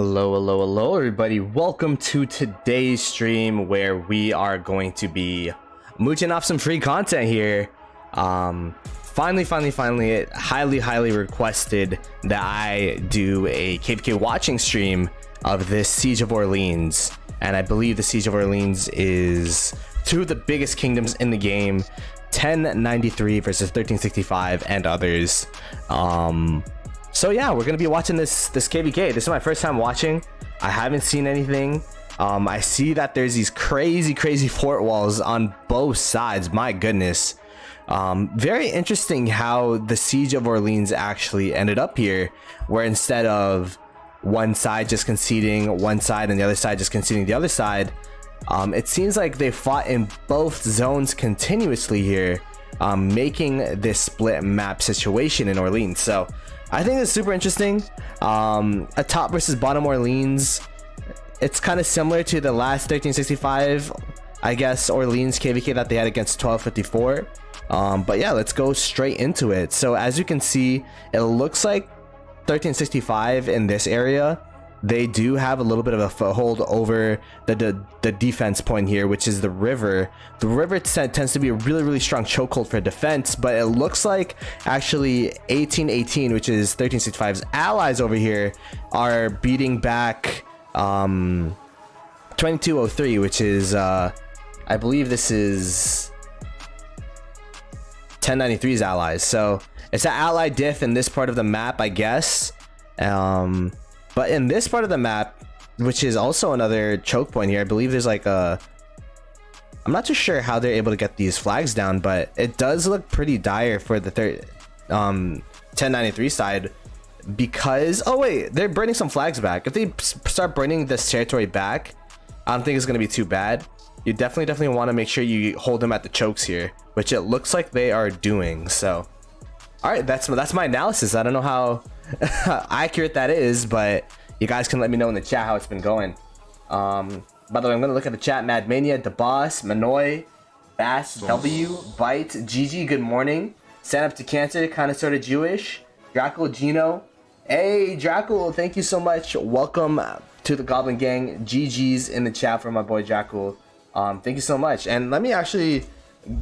Hello, everybody. Welcome to today's stream where we are going to be mooching off some free content here. Finally, it highly requested that I do a KvK watching stream of this Siege of Orleans. And I believe the Siege of Orleans is two of the biggest kingdoms in the game, 1093 versus 1365 and others. So yeah, we're gonna be watching this KvK. This is my first time watching. I haven't seen anything. I see that there's these crazy fort walls on both sides. My goodness. Very interesting how the Siege of Orleans actually ended up here, where instead of one side just conceding one side and the other side just conceding the other side, it seems like they fought in both zones continuously here, making this split map situation in Orleans. So I think it's super interesting. A top versus bottom Orleans, it's kind of similar to the last 1365, I guess, Orleans KvK that they had against 1254. But yeah, let's go straight into it. So as you can see, it looks like 1365 in this area, they do have a little bit of a foothold over the defense point here, which is the river. The river tends to be a really strong chokehold for defense, but it looks like actually 1818, which is 1365's allies over here, are beating back 2203, which is I believe this is 1093's allies. So it's an ally diff in this part of the map, I guess. But in this part of the map, which is also another choke point here, I believe there's like a... I'm not too sure how they're able to get these flags down, but it does look pretty dire for the 1093 side, because... Oh wait, they're burning some flags back. If they start burning this territory back, I don't think it's going to be too bad. You definitely want to make sure you hold them at the chokes here, which it looks like they are doing. So, all right, that's my analysis. I don't know how accurate that is, but you guys can let me know in the chat how it's been going. By the way, I'm gonna look at the chat. Madmania, DeBoss, Manoy, Bass, W, Bite, Gigi, good morning. Stand Up to Cancer, kinda sorta Jewish, Draco, Gino. Hey Draco, thank you so much. Welcome to the Goblin Gang. GG's in the chat for my boy Draco. Thank you so much. And let me actually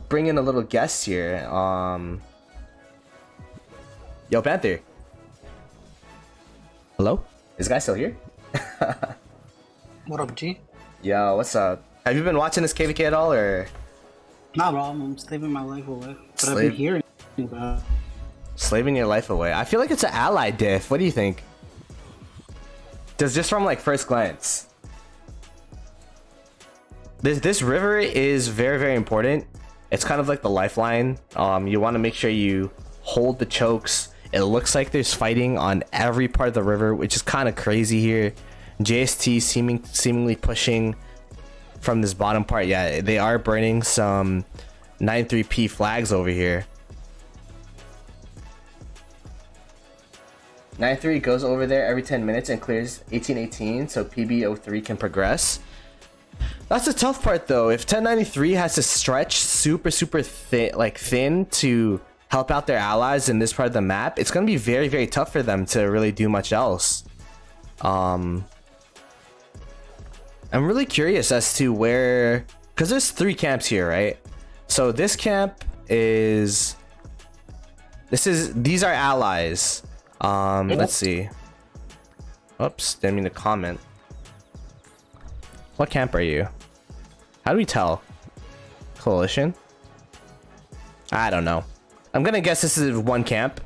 bring in a little guest here. Yo Panther. Hello? Is this guy still here? What up, G? Yo, what's up? Have you been watching this KvK at all, or? Nah, bro, I'm slaving my life away. But I've been hearing about... Slaving your life away. I feel like it's an ally diff. What do you think? Just from like first glance. This river is very important. It's kind of like the lifeline. You want to make sure you hold the chokes. It looks like there's fighting on every part of the river, which is kind of crazy here. JST seemingly pushing from this bottom part. Yeah, they are burning some 93P flags over here. 93 goes over there every 10 minutes and clears 1818, so PB03 can progress. That's the tough part though. If 1093 has to stretch super thin to help out their allies in this part of the map, it's going to be very tough for them to really do much else. I'm really curious as to where, because there's 3 camps here, right? So this camp is, these are allies. Let's see. Oops, didn't mean to comment. What camp are you? How do we tell? Coalition? I don't know. I'm gonna guess this is one camp,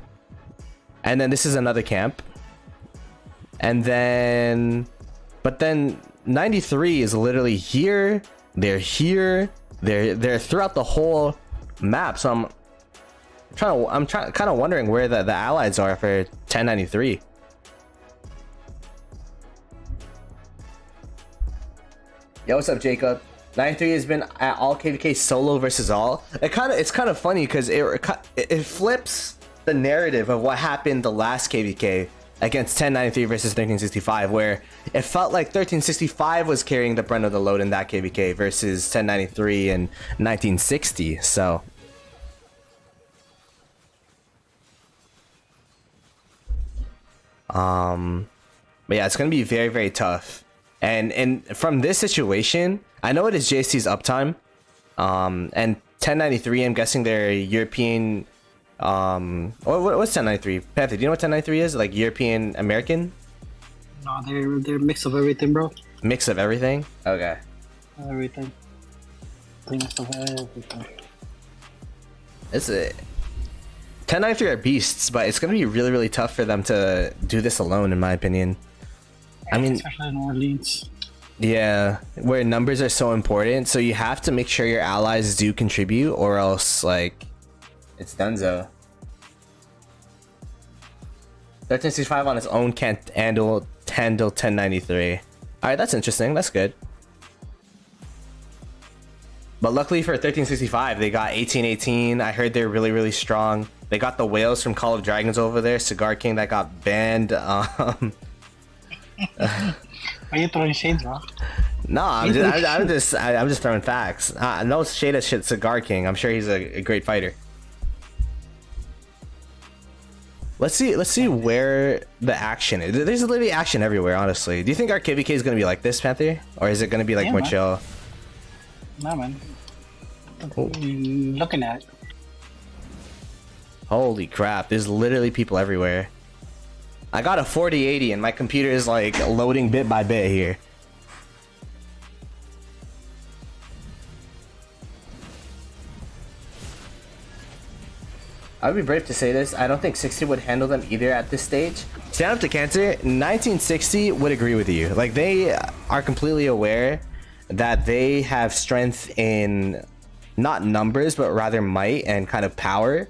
and then this is another camp, and then, but then 93 is literally here. They're here. They're throughout the whole map. So I'm kind of wondering where the allies are for 1093. Yo, what's up, Jacob? 93 has been at all KvK solo versus all. It's kind of funny because it flips the narrative of what happened the last KvK against 1093 versus 1365, where it felt like 1365 was carrying the brunt of the load in that KvK versus 1093 and 1960. So But yeah, it's gonna be very, very tough. And from this situation, I know it is JST's uptime. And 1093, I'm guessing they're European. What's 1093? Panther, do you know what 1093 is? Like European American? No, they're a mix of everything, bro. Mix of everything? Okay. Everything. Mix of everything. It's a 1093 are beasts, but it's gonna be really, really tough for them to do this alone, in my opinion. I mean, especially in Orleans. Yeah, where numbers are so important, so you have to make sure your allies do contribute, or else like it's donezo. 1365 on its own can't handle 1093. Alright, that's interesting. That's good. But luckily for 1365, they got 1818. I heard they're really, really strong. They got the whales from Call of Dragons over there. Cigar King that got banned. Are you throwing shades, bro? No, I'm just throwing facts. No shade at shit. Cigar King. I'm sure he's a great fighter. Let's see where the action is. There's literally action everywhere, honestly. Do you think our KvK is gonna be like this, Panther, or is it gonna be like more chill? Nah, man. Looking at. Holy crap! There's literally people everywhere. I got a 4080 and my computer is like loading bit by bit here. I would be brave to say this. I don't think 60 would handle them either at this stage. Stand up to Cancer. 1960 would agree with you. Like, they are completely aware that they have strength in not numbers, but rather might and kind of power.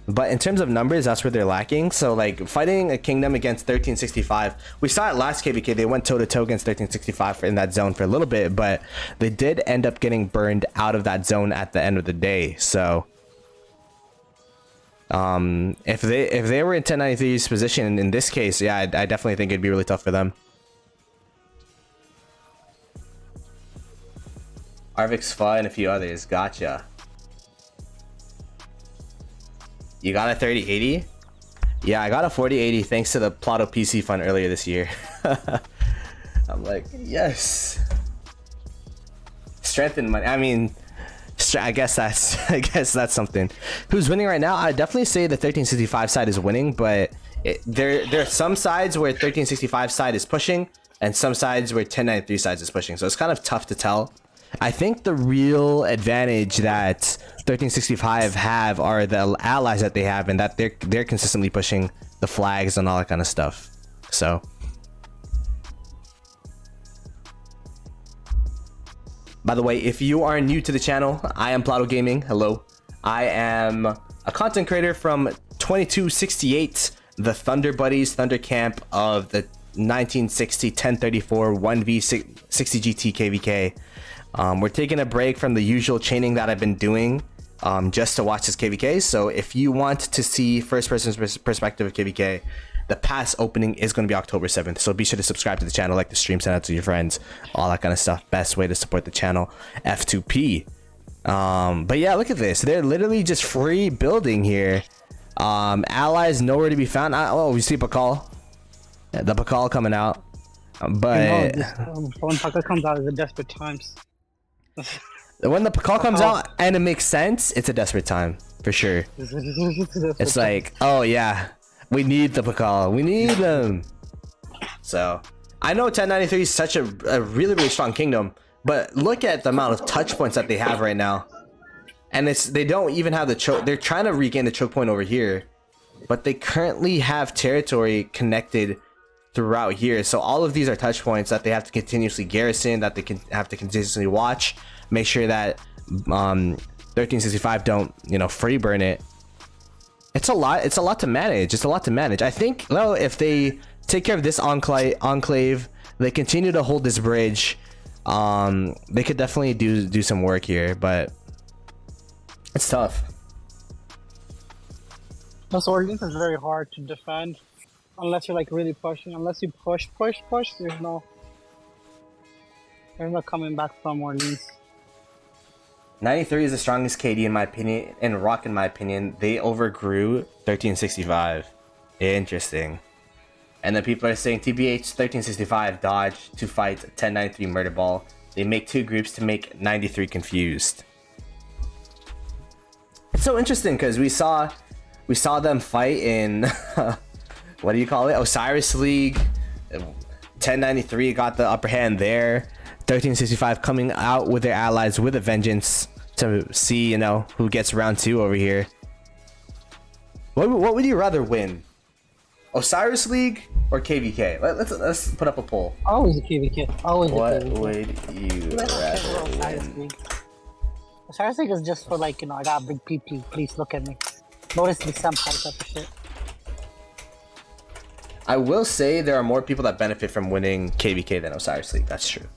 But in terms of numbers, that's where they're lacking. So like fighting a kingdom against 1365, we saw it last KvK. They went toe to toe against 1365 in that zone for a little bit, but they did end up getting burned out of that zone at the end of the day. So if they were in 1093's position in this case, yeah, I definitely think it'd be really tough for them. Arvix Fa and a few others. Gotcha. You got a 3080? Yeah, I got a 4080 thanks to the Ploto PC fund earlier this year. I'm like, yes. Strength in money. I mean, I guess that's something. Who's winning right now? I definitely say the 1365 side is winning, but there are some sides where 1365 side is pushing, and some sides where 1093 sides is pushing. So it's kind of tough to tell. I think the real advantage that 1365 have are the allies that they have, and that they're consistently pushing the flags and all that kind of stuff. So by the way, if you are new to the channel, I am Ploto Gaming. Hello. I am a content creator from 2268, the Thunder Buddies Thunder Camp of the 1960 1034 1v60 GT KvK. We're taking a break from the usual chaining that I've been doing just to watch this KvK. So if you want to see first person's perspective of KvK, the pass opening is going to be October 7th. So be sure to subscribe to the channel, like the stream, send out to your friends, all that kind of stuff. Best way to support the channel, F2P. But yeah, look at this. They're literally just free building here. Allies nowhere to be found. Oh, we see Pakal. Yeah, the Pakal coming out. But when Pakal comes out, it's a desperate times. When the call comes out and it makes sense, it's a desperate time for sure. It's like, oh yeah, we need the Pakal, we need them. So I know 1093 is such a really, really strong kingdom, but look at the amount of touch points that they have right now, and they don't even have the choke. They're trying to regain the choke point over here, but they currently have territory connected throughout here. So all of these are touch points that they have to continuously garrison, that they can have to continuously watch, make sure that 1365 don't, free burn it. It's a lot to manage. I think though, if they take care of this enclave, they continue to hold this bridge, they could definitely do some work here, but it's tough. This Orleans is very hard to defend. Unless you're like really pushing, unless you push, there's no coming back from Orleans. 93 is the strongest KD in my opinion, and Rock in my opinion. They overgrew 1365. Interesting. And then people are saying TBH 1365 dodge to fight 1093 murder ball. They make 2 groups to make 93 confused. It's so interesting because we saw them fight in what do you call it? Osiris League. 1093 got the upper hand there. 1365 coming out with their allies with a vengeance to see, you know, who gets round 2 over here. What would you rather win? Osiris League or KvK? Let's put up a poll. Always a KvK. Always a What KvK. would you rather Osiris win? League. Osiris League is just for like, you know, I got a big PP. Please look at me. Notice me senpai type of shit. I will say there are more people that benefit from winning KvK than Osiris League. That's true.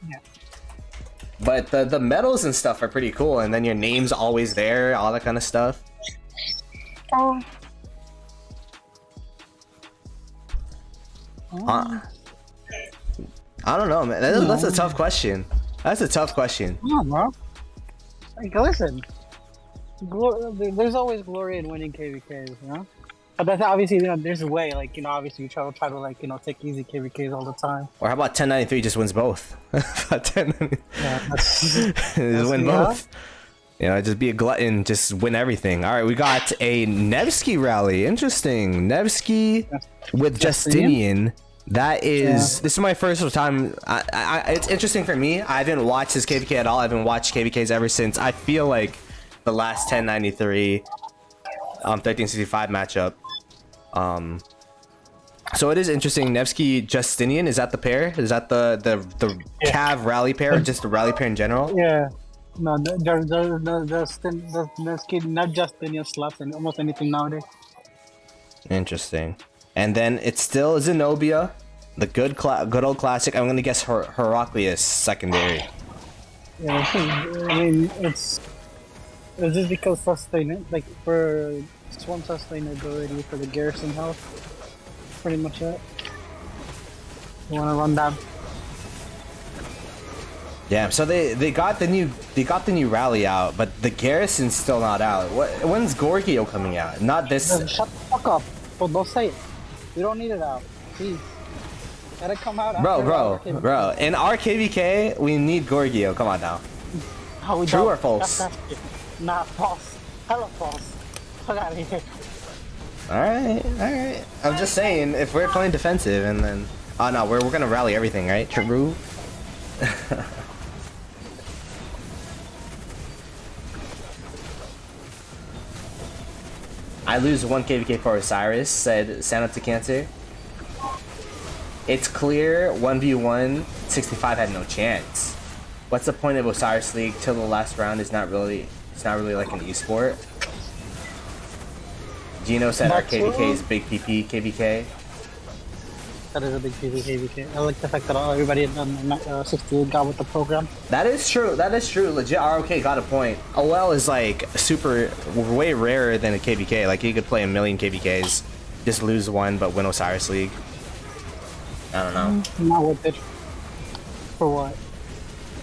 Yeah. But the medals and stuff are pretty cool, and then your name's always there, all that kind of stuff. I don't know, man. That's a tough question. That's a tough question. Come on, bro. Like, listen. There's always glory in winning KvKs, you know? But that's obviously, you know, there's a way, like, you know, obviously you try to like, you know, take easy KvKs all the time. Or how about 1093 just wins both? Yeah, just win both. You know, just be a glutton, just win everything. All right, we got a Nevsky rally. Interesting. Nevsky with Justinian. That is, this is my first time. It's interesting for me. I haven't watched this KvK at all. I haven't watched KvKs ever since. I feel like the last 1093, 1365 matchup. So it is interesting. Nevsky Justinian, is that the pair? Is that the Cav rally pair, or just the rally pair in general? Yeah. No, the Nevsky, not Justinian slaps and almost anything nowadays. Interesting. And then it's still Zenobia, the good old classic. I'm gonna guess Heraclius secondary. Yeah, I mean, it's just because sustain, like, for swarm sustainability for the Garrison health. Pretty much it. You wanna run down? Yeah, so they got the new rally out, but the Garrison's still not out. When's Gorgio coming out? Not this. Shut the fuck up! Don't say it. We don't need it out. Please. Let it come out. Bro. In our KvK, we need Gorgio. Come on now. How we True don't. or false? Nah, false. Hella false. Fuck out of here. Alright. I'm just saying, if we're playing defensive and then... Oh no, we're gonna rally everything, right? True? I lose 1 KvK for Osiris, said Santa to Cancer. It's clear 1v1, 65 had no chance. What's the point of Osiris League till the last round? It's not really like an esport. Gino said our KvK is big PP KvK. That is a big KvK. I like the fact that everybody in 68 got with the program. That is true. Legit, ROK got a point. OL is like way rarer than a KvK. Like, you could play a million KvKs, just lose 1, but win Osiris League. I don't know. Not worth it. For what?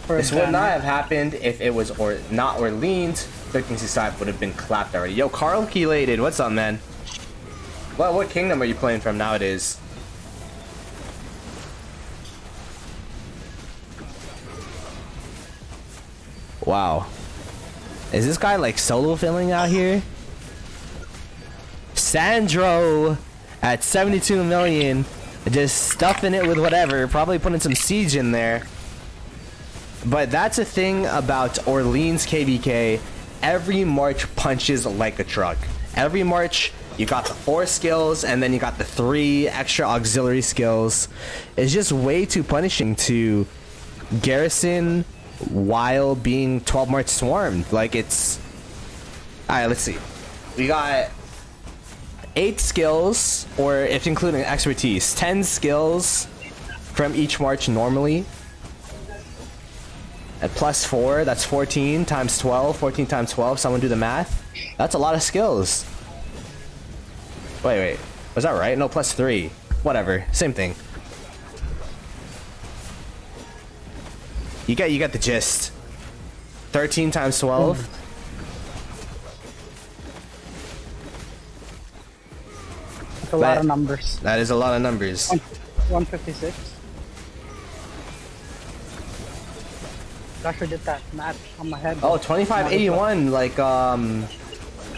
This would not have happened if it was not Orleans. 1365 would have been clapped already. Yo, Carl Kelated, what's up, man? What kingdom are you playing from nowadays? Wow. Is this guy like solo filling out here? Sandro at 72 million. Just stuffing it with whatever. Probably putting some siege in there. But that's a thing about Orleans KvK. Every march punches like a truck. Every march, you got the 4 skills, and then you got the 3 extra auxiliary skills. It's just way too punishing to Garrison while being 12 march swarmed. Like, it's... Alright, let's see. We got 8 skills, or if including expertise, 10 skills from each march normally. At plus 4, that's 14 times 12. 14 times 12, someone do the math. That's a lot of skills. Wait. Was that right? No, plus 3. Whatever. Same thing. You get the gist. 13 times 12. That's a lot of numbers. That is a lot of numbers. 156. Actually did that math on my head. Oh, 2581, like,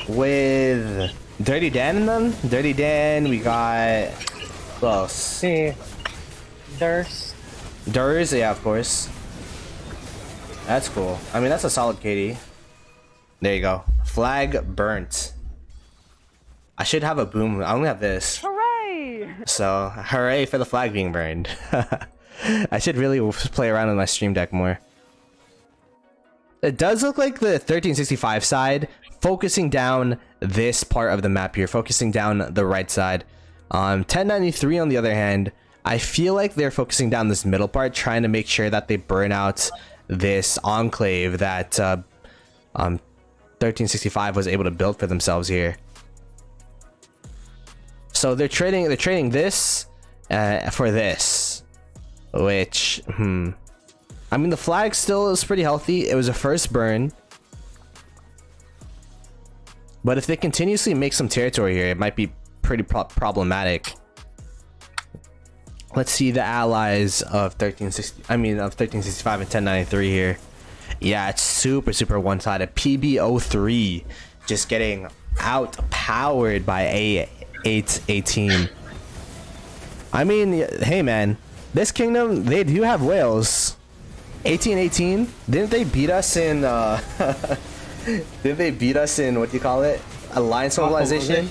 with Dirty Dan in them? Dirty Dan, we got... Who else? See, Durs, yeah, of course. That's cool. I mean, that's a solid KD. There you go. Flag burnt. I should have a boom. I only have this. Hooray! So, hooray for the flag being burned. I should really play around with my stream deck more. It does look like the 1365 side focusing down this part of the map here, focusing down the right side. 1093 on the other hand, I feel like they're focusing down this middle part, trying to make sure that they burn out this enclave that 1365 was able to build for themselves here. So they're trading this for this, which I mean, the flag still is pretty healthy. It was a first burn. But if they continuously make some territory here, it might be pretty problematic. Let's see the allies of 1365 and 1093 here. Yeah, it's super one-sided. PB03 just getting out-powered by A818. I mean, hey man, this kingdom, they do have whales. 1818, didn't they beat us in didn't they beat us in, what do you call it, alliance mobilization?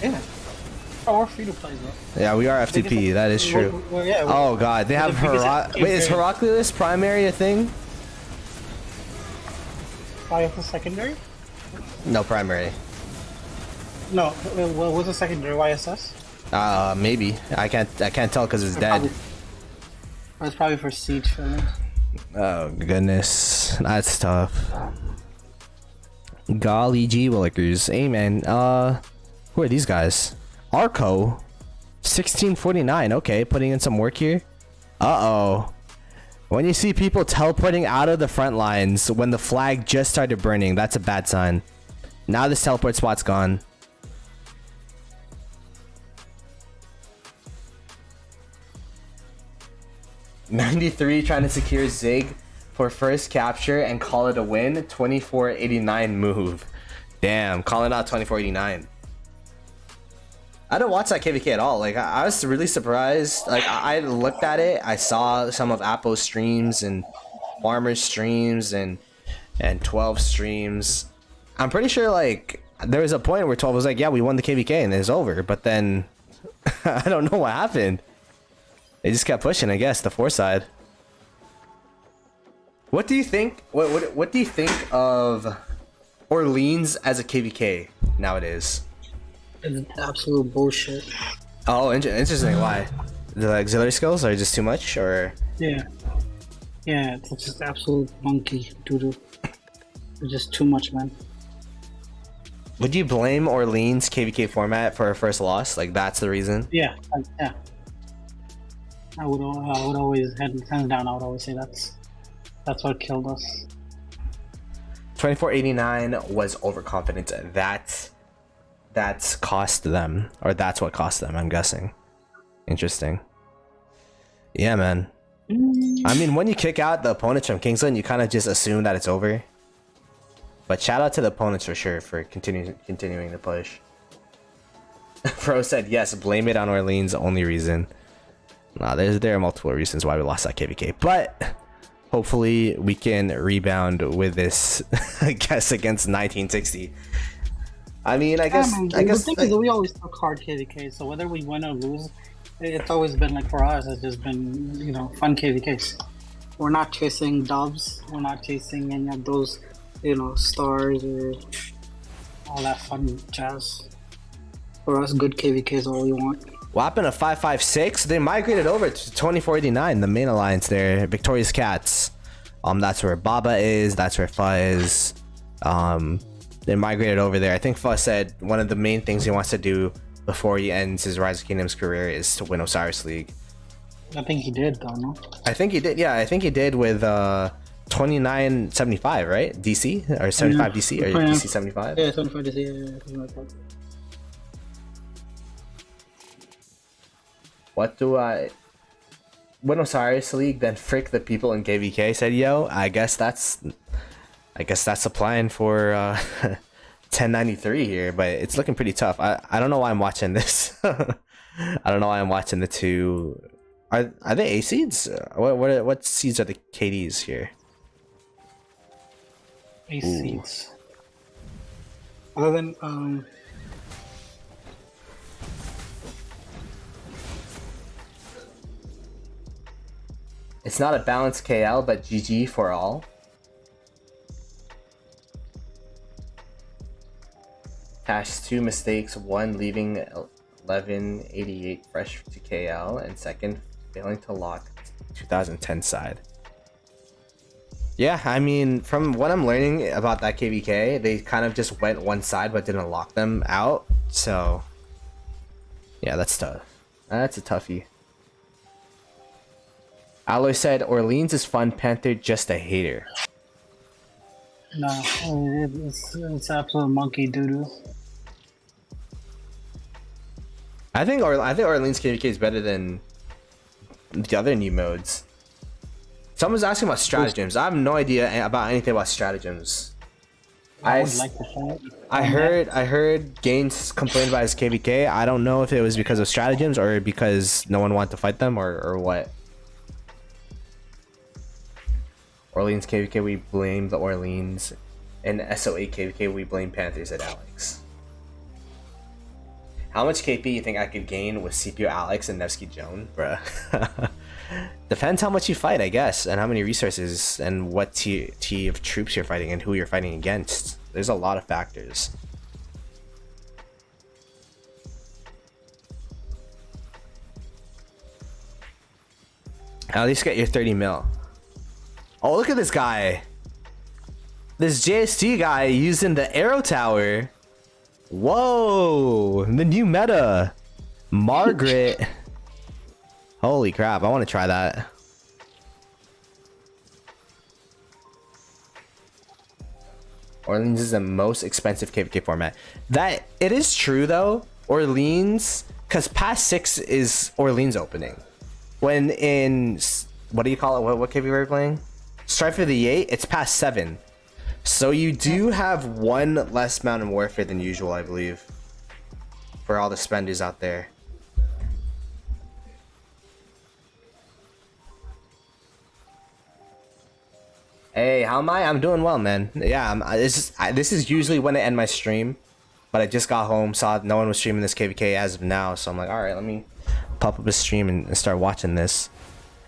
Yeah. Oh, we're free to play though. Yeah, we are FTP, that is true. Oh god, they have wait, is Heraclius primary a thing? YSS secondary? No, primary. No, what was the secondary? YSS? Maybe. I can't tell because it's dead. It's probably for siege filling. Oh goodness, that's tough. Golly gee willikers. Hey man, who are these guys? Arco 1649. Okay, putting in some work here. Uh-oh. When you see people teleporting out of the front lines when the flag just started burning, that's a bad sign. Now this teleport spot's gone. '93 trying to secure Zig for first capture and call it a win. 2489 move. Damn, calling out 2489. I didn't watch that KvK at all. Like, I was really surprised. Like, I looked at it. I saw some of Appo's streams and Farmer's streams and 12 streams. I'm pretty sure, like, there was a point where 12 was like, yeah, we won the KvK and it's over. But then, I don't know what happened. They just kept pushing, I guess, the 4 side. What do you think? What do you think of Orleans as a KvK nowadays? It's absolute bullshit. Oh, interesting. Why? The auxiliary skills are just too much, or? Yeah, it's just absolute monkey doo-doo. It's just too much, man. Would you blame Orleans KvK format for a first loss? Like, that's the reason? Yeah. I would always, hands down, I would always say that's what killed us. 2489 was overconfident. That's cost them, or that's what cost them, I'm guessing. Interesting. Yeah, man. I mean, when you kick out the opponents from Kingsland, you kind of just assume that it's over. But shout out to the opponents for sure for continuing the push. Pro said yes, blame it on Orleans, only reason. Nah, there are multiple reasons why we lost that KvK, but hopefully we can rebound with this, I guess, against 1960. I mean, I guess the thing is that we always took hard KvK, so whether we win or lose, it's always been, like, for us, it's just been, you know, fun KvKs. We're not chasing dubs, we're not chasing any of those, you know, stars or all that fun jazz. For us, good KvK is all we want. What happened to 556? They migrated over to 2489, the main alliance there, Victorious Cats. That's where Baba is, that's where Fa is. They migrated over there. I think Fa said one of the main things he wants to do before he ends his Rise of Kingdoms career is to win Osiris League. I think he did, though, no? I think he did, yeah. I think he did with 2975, right? DC? Or 75 DC? Or DC 75? Yeah, 75 DC, yeah, something like that. What do I... Buenos Aires League, then frick the people in KvK, said yo. I guess that's applying for 1093 here, but it's looking pretty tough. I don't know why I'm watching this. I don't know why I'm watching the two. Are they A seeds? What seeds are the KDs here? A seeds. Other than It's not a balanced KL, but GG for all. Cash 2 mistakes, 1 leaving 1188 fresh to KL, and second failing to lock 2010 side. Yeah, I mean, from what I'm learning about that KvK, they kind of just went one side but didn't lock them out. So, yeah, that's tough. That's a toughie. Alloy said, Orleans is fun, Panther just a hater. no, it's absolute monkey doo-doo. I think Orleans KvK is better than the other new modes. Someone's asking about stratagems. I have no idea about anything about stratagems. I would like to fight. I heard Gaines complain about his KvK. I don't know if it was because of stratagems or because no one wanted to fight them or what. Orleans KvK, we blame the Orleans. And SO8 KvK, we blame Panthers at Alex. How much KP you think I could gain with CPU Alex and Nevsky Joan? Bruh. Depends how much you fight, I guess, and how many resources and what tier of troops you're fighting and who you're fighting against. There's a lot of factors. At least get your 30 mil. Oh, look at this guy. This JST guy using the arrow tower. Whoa, the new meta. Margaret. Holy crap, I want to try that. Orleans is the most expensive KvK format. That it is true though. Orleans, because past 6 is Orleans opening. When in what do you call it? What KvK were you playing? Strife for the 8, it's past 7. So you do have one less Mountain Warfare than usual, I believe. For all the spenders out there. Hey, how am I? I'm doing well, man. Yeah, this is usually when I end my stream. But I just got home, saw no one was streaming this KvK as of now. So I'm like, alright, let me pop up a stream and start watching this.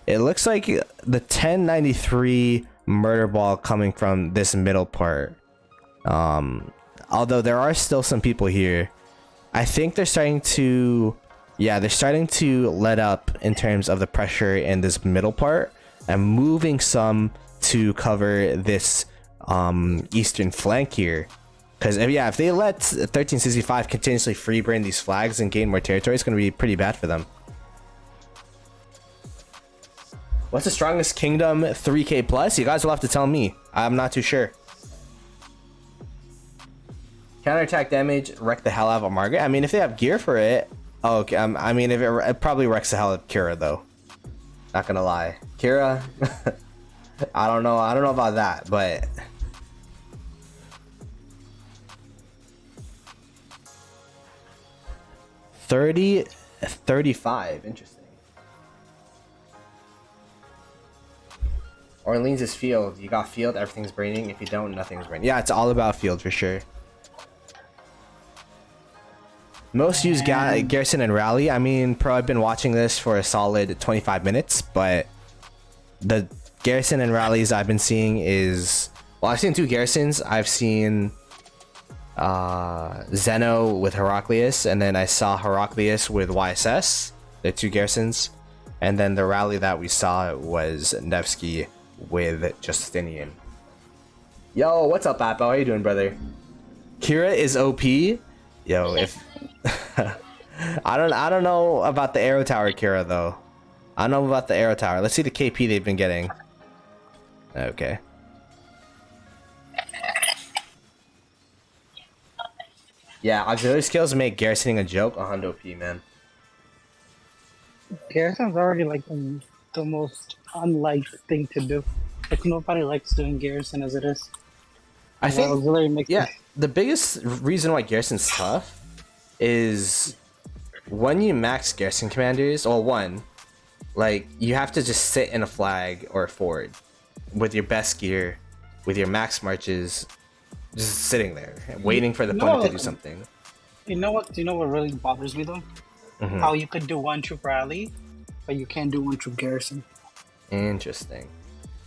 It looks like the 1093 murder ball coming from this middle part. Although there are still some people here. I think they're starting to... Yeah, they're starting to let up in terms of the pressure in this middle part. And moving some to cover this eastern flank here. Because if they let 1365 continuously free burn these flags and gain more territory, it's going to be pretty bad for them. What's the strongest kingdom 3k plus? You guys will have to tell me. I'm not too sure. Counterattack damage, wreck the hell out of Margaret. I mean, if they have gear for it. Oh, okay. I mean, if it probably wrecks the hell out of Kira though. Not gonna lie, Kira. I don't know about that, but. 35. Interesting. Orleans is field. You got field, everything's braining. If you don't, nothing's braining. Yeah, it's all about field for sure. Most use Garrison and Rally. I mean, Pro, I've been watching this for a solid 25 minutes, but the Garrison and Rallies I've been seeing is... Well, I've seen 2 Garrisons. I've seen Zeno with Heraclius, and then I saw Heraclius with YSS. They're 2 Garrisons. And then the rally that we saw was Nevsky with Justinian. Yo, what's up, Appo? How you doing, brother? Kira is OP. Yo, if I don't know about the arrow tower, Kira, though. I don't know about the arrow tower. Let's see the KP they've been getting. Okay. Yeah, auxiliary skills make garrisoning a joke. 100 OP, man. Garrison's already like the most unliked thing to do. Like nobody likes doing Garrison as it is. I think, Auxiliary makes yeah, the biggest reason why Garrison's tough is when you max Garrison commanders, or one, like, you have to just sit in a flag or a fort with your best gear, with your max marches, just sitting there, waiting for the opponent to do something. You know what? You know what really bothers me though? How you could do one troop rally, but you can't do one troop Garrison. Interesting.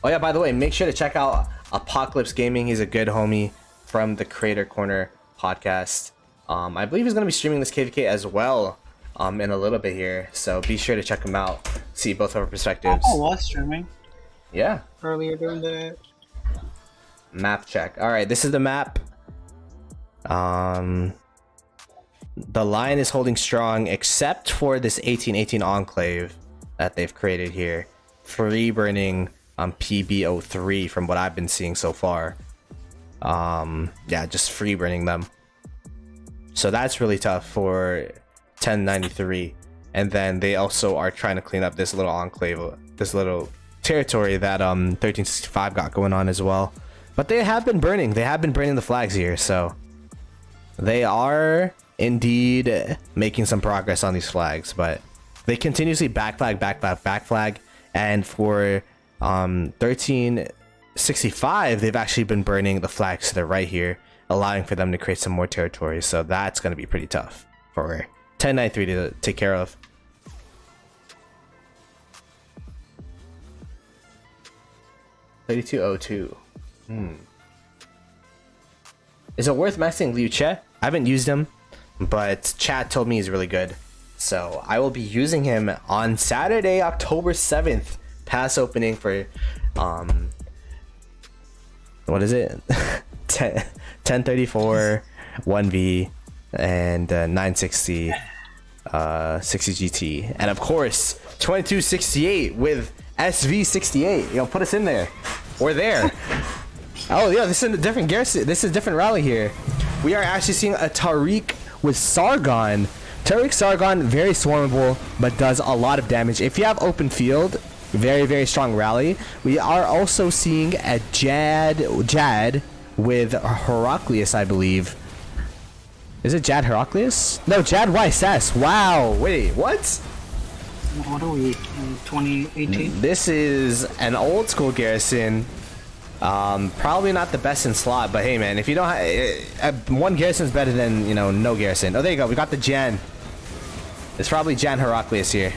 Oh yeah, by the way, make sure to check out Apocalypse Gaming. He's a good homie from the Creator Corner podcast. I believe he's going to be streaming this KvK as well in a little bit here, so be sure to check him out, see both of our perspectives. I was streaming. Yeah. Earlier during the map check. All right, this is the map. The line is holding strong except for this 1818 enclave that they've created here. Free burning PB03 from what I've been seeing so far. Yeah, just free burning them. So that's really tough for 1093. And then they also are trying to clean up this little enclave, this little territory that 1365 got going on as well. But they have been burning. They have been burning the flags here, so they are indeed making some progress on these flags, but they continuously back flag, and for 1365 they've actually been burning the flags to the right here, allowing for them to create some more territory. So that's going to be pretty tough for 1093 to take care of. $32.02. Is it worth maxing Liu Che? I haven't used him, but chat told me he's really good, so I will be using him on Saturday, October 7th. Pass opening for what is it? 1034 1v and 960 60 GT, and of course 2268 with SV68. You know, put us in there. We're there. Oh yeah, this is a different Garrison. This is a different rally here. We are actually seeing a Tariq with Sargon. Tariq Sargon, very swarmable, but does a lot of damage. If you have open field, very strong rally. We are also seeing a Jad with Heraclius, I believe. Is it Jad Heraclius? No, Jad YSS. Wow. Wait, what? What are we in 2018? This is an old school Garrison. Probably not the best in slot, but hey man, if you don't have one Garrison is better than, you know, no Garrison. Oh, there you go. We got the Jan. It's probably Jan Heraclius here.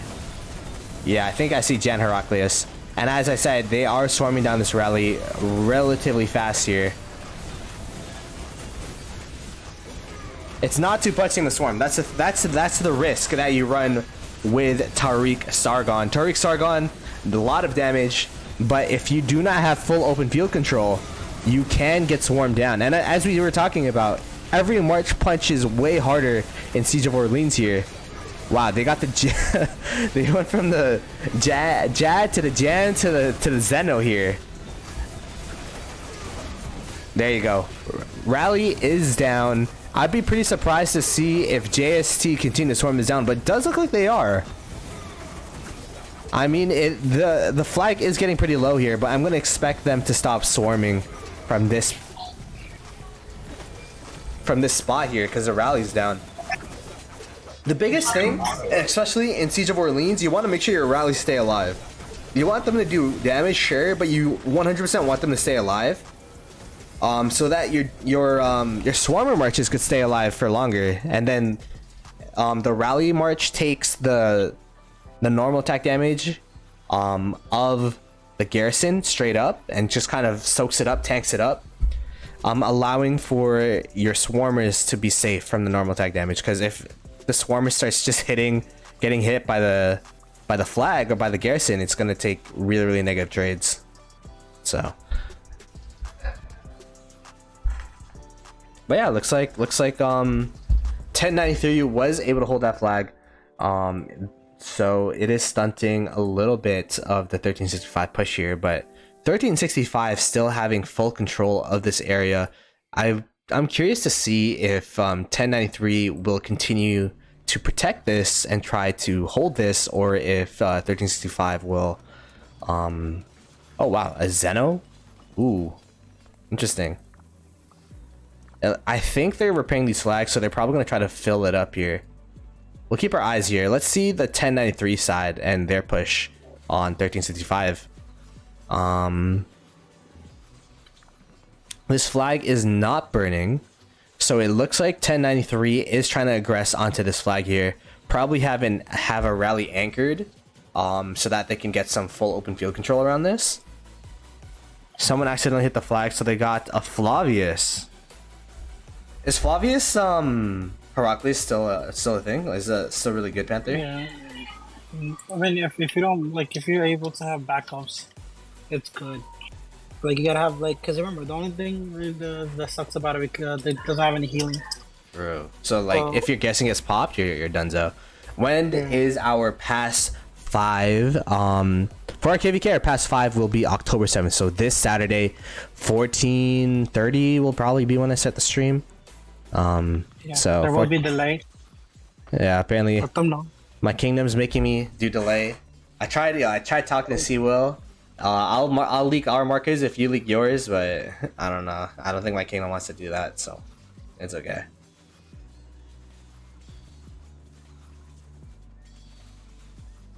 Yeah, I think I see Jan Heraclius. And as I said, they are swarming down this rally relatively fast here. It's not too punching the swarm. That's the risk that you run with Tariq Sargon. Tariq Sargon, a lot of damage, but if you do not have full open field control, you can get swarmed down. And as we were talking about, every March punch is way harder in Siege of Orleans here. Wow, they got the they went from the Jad to the Jan to the Zeno here. There you go. Rally is down. I'd be pretty surprised to see if JST continue to swarm this down, but it does look like they are. I mean, the flag is getting pretty low here, but I'm gonna expect them to stop swarming from this spot here because the rally's down. The biggest thing, especially in Siege of Orleans, you want to make sure your rallies stay alive. You want them to do damage, sure, but you 100% want them to stay alive, so that your swarmer marches could stay alive for longer, and then the rally march takes the normal attack damage of the Garrison straight up and just kind of soaks it up, tanks it up, allowing for your swarmers to be safe from the normal attack damage. Because if the swarmer starts just getting hit by the flag or by the Garrison, it's gonna take really negative trades. So, but yeah, looks like 1093 was able to hold that flag. So it is stunting a little bit of the 1365 push here, but 1365 still having full control of this area. I'm curious to see if 1093 will continue to protect this and try to hold this, or if 1365 will oh wow, a Zeno. Ooh, interesting. I think they're repairing these flags, so they're probably going to try to fill it up here. We'll keep our eyes here. Let's see the 1093 side and their push on 1365. This flag is not burning, so it looks like 1093 is trying to aggress onto this flag here. Probably have a rally anchored, so that they can get some full open field control around this. Someone accidentally hit the flag, so they got a Flavius. Is Flavius Heracles still a thing? Is that still really good, Panther? Yeah. I mean, if you don't like, if you're able to have backups, it's good. Like, you gotta have, like, because remember, the only thing that sucks about it, because it doesn't have any healing. True. So like, if your guessing gets popped, you're donezo. When is our pass 5? For our KvK, our pass 5 will be October 7th. So this Saturday, 14:30 will probably be when I set the stream. So there will be delay. Yeah, apparently No. my kingdom's making me do delay. I tried talking to Seawill. I'll leak our markers if you leak yours, but I don't know. I don't think my kingdom wants to do that, so it's okay.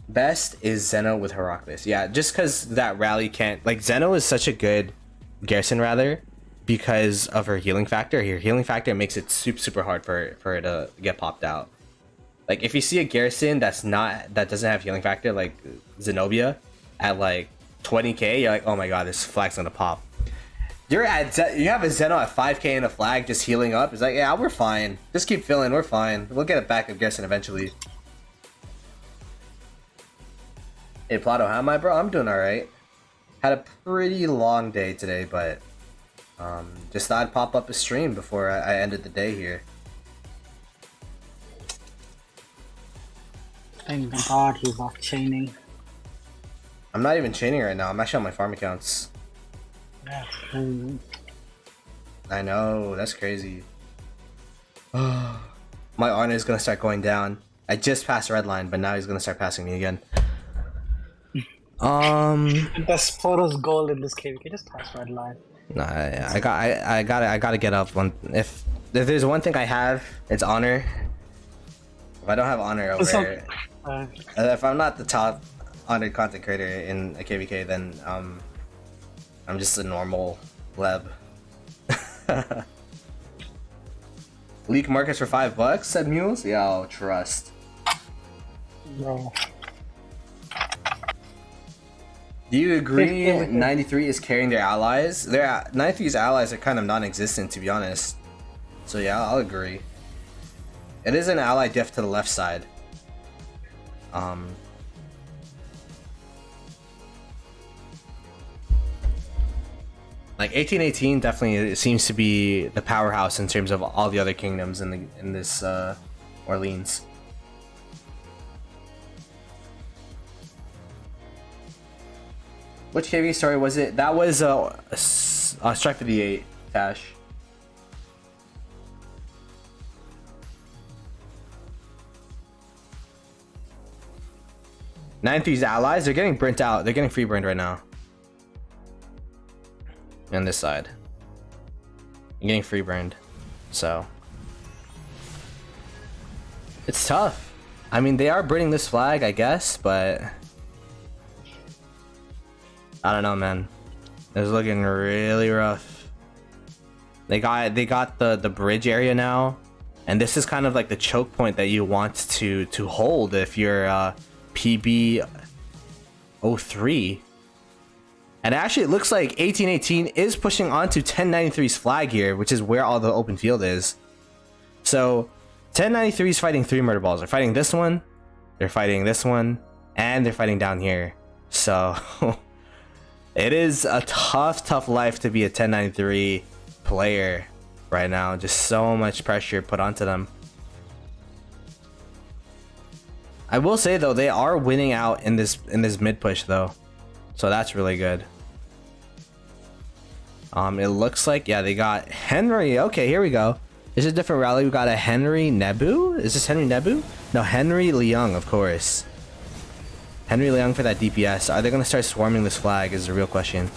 Best is Zeno with Heracles. Yeah, just because that rally can't, like, Zeno is such a good Garrison rather because of her healing factor. Her healing factor makes it super hard for her to get popped out. Like, if you see a Garrison that doesn't have healing factor, like Zenobia at like 20k, you're like, oh my god, this flag's gonna pop. You have a Zeno at 5k and a flag just healing up. It's like, yeah, we're fine. Just keep filling, we're fine. We'll get it back of Garrison eventually. Hey Ploto, how am I, bro? I'm doing alright. Had a pretty long day today, but just thought I'd pop up a stream before I ended the day here. Thank God he's off chaining. I'm not even chaining right now. I'm actually on my farm accounts. Yeah. I know, that's crazy. My honor is gonna start going down. I just passed red line, but now he's gonna start passing me again. That's Photo's goal in this KvK. Just pass red line. Nah, I gotta get up. If there's one thing I have, it's honor. If I don't have honor over, if I'm not the top honored content creator in a KvK, then I'm just a normal pleb. Leak markets for $5, said Mules. Yeah, I'll trust. No. Do you agree 93 is carrying their allies? 93's allies are kind of non-existent, to be honest. So yeah, I'll agree. It is an ally diff to the left side. Like 1818 definitely seems to be the powerhouse in terms of all the other kingdoms in this Orleans. Which KvK story was it? That was Strike 58, Tash. Ninth-3's allies, they're getting burnt out. They're getting free burned right now. On this side. You're getting free burned. So. It's tough. I mean, they are burning this flag, I guess, but I don't know, man. It's looking really rough. They got the bridge area now, and this is kind of like the choke point that you want to hold if you're PB 03. And actually, it looks like 1818 is pushing onto 1093's flag here, which is where all the open field is. So 1093 is fighting 3 murder balls. They're fighting this one, they're fighting this one, and they're fighting down here. So it is a tough life to be a 1093 player right now. Just so much pressure put onto them. I will say though, they are winning out in this mid push though, so that's really good. It looks like, yeah, they got Henry. Okay, here we go. This is a different rally. We got a Henry Nebu. Is this Henry Nebu? No, Henry Leung, of course. Henry Leung for that DPS. Are they going to start swarming this flag is the real question.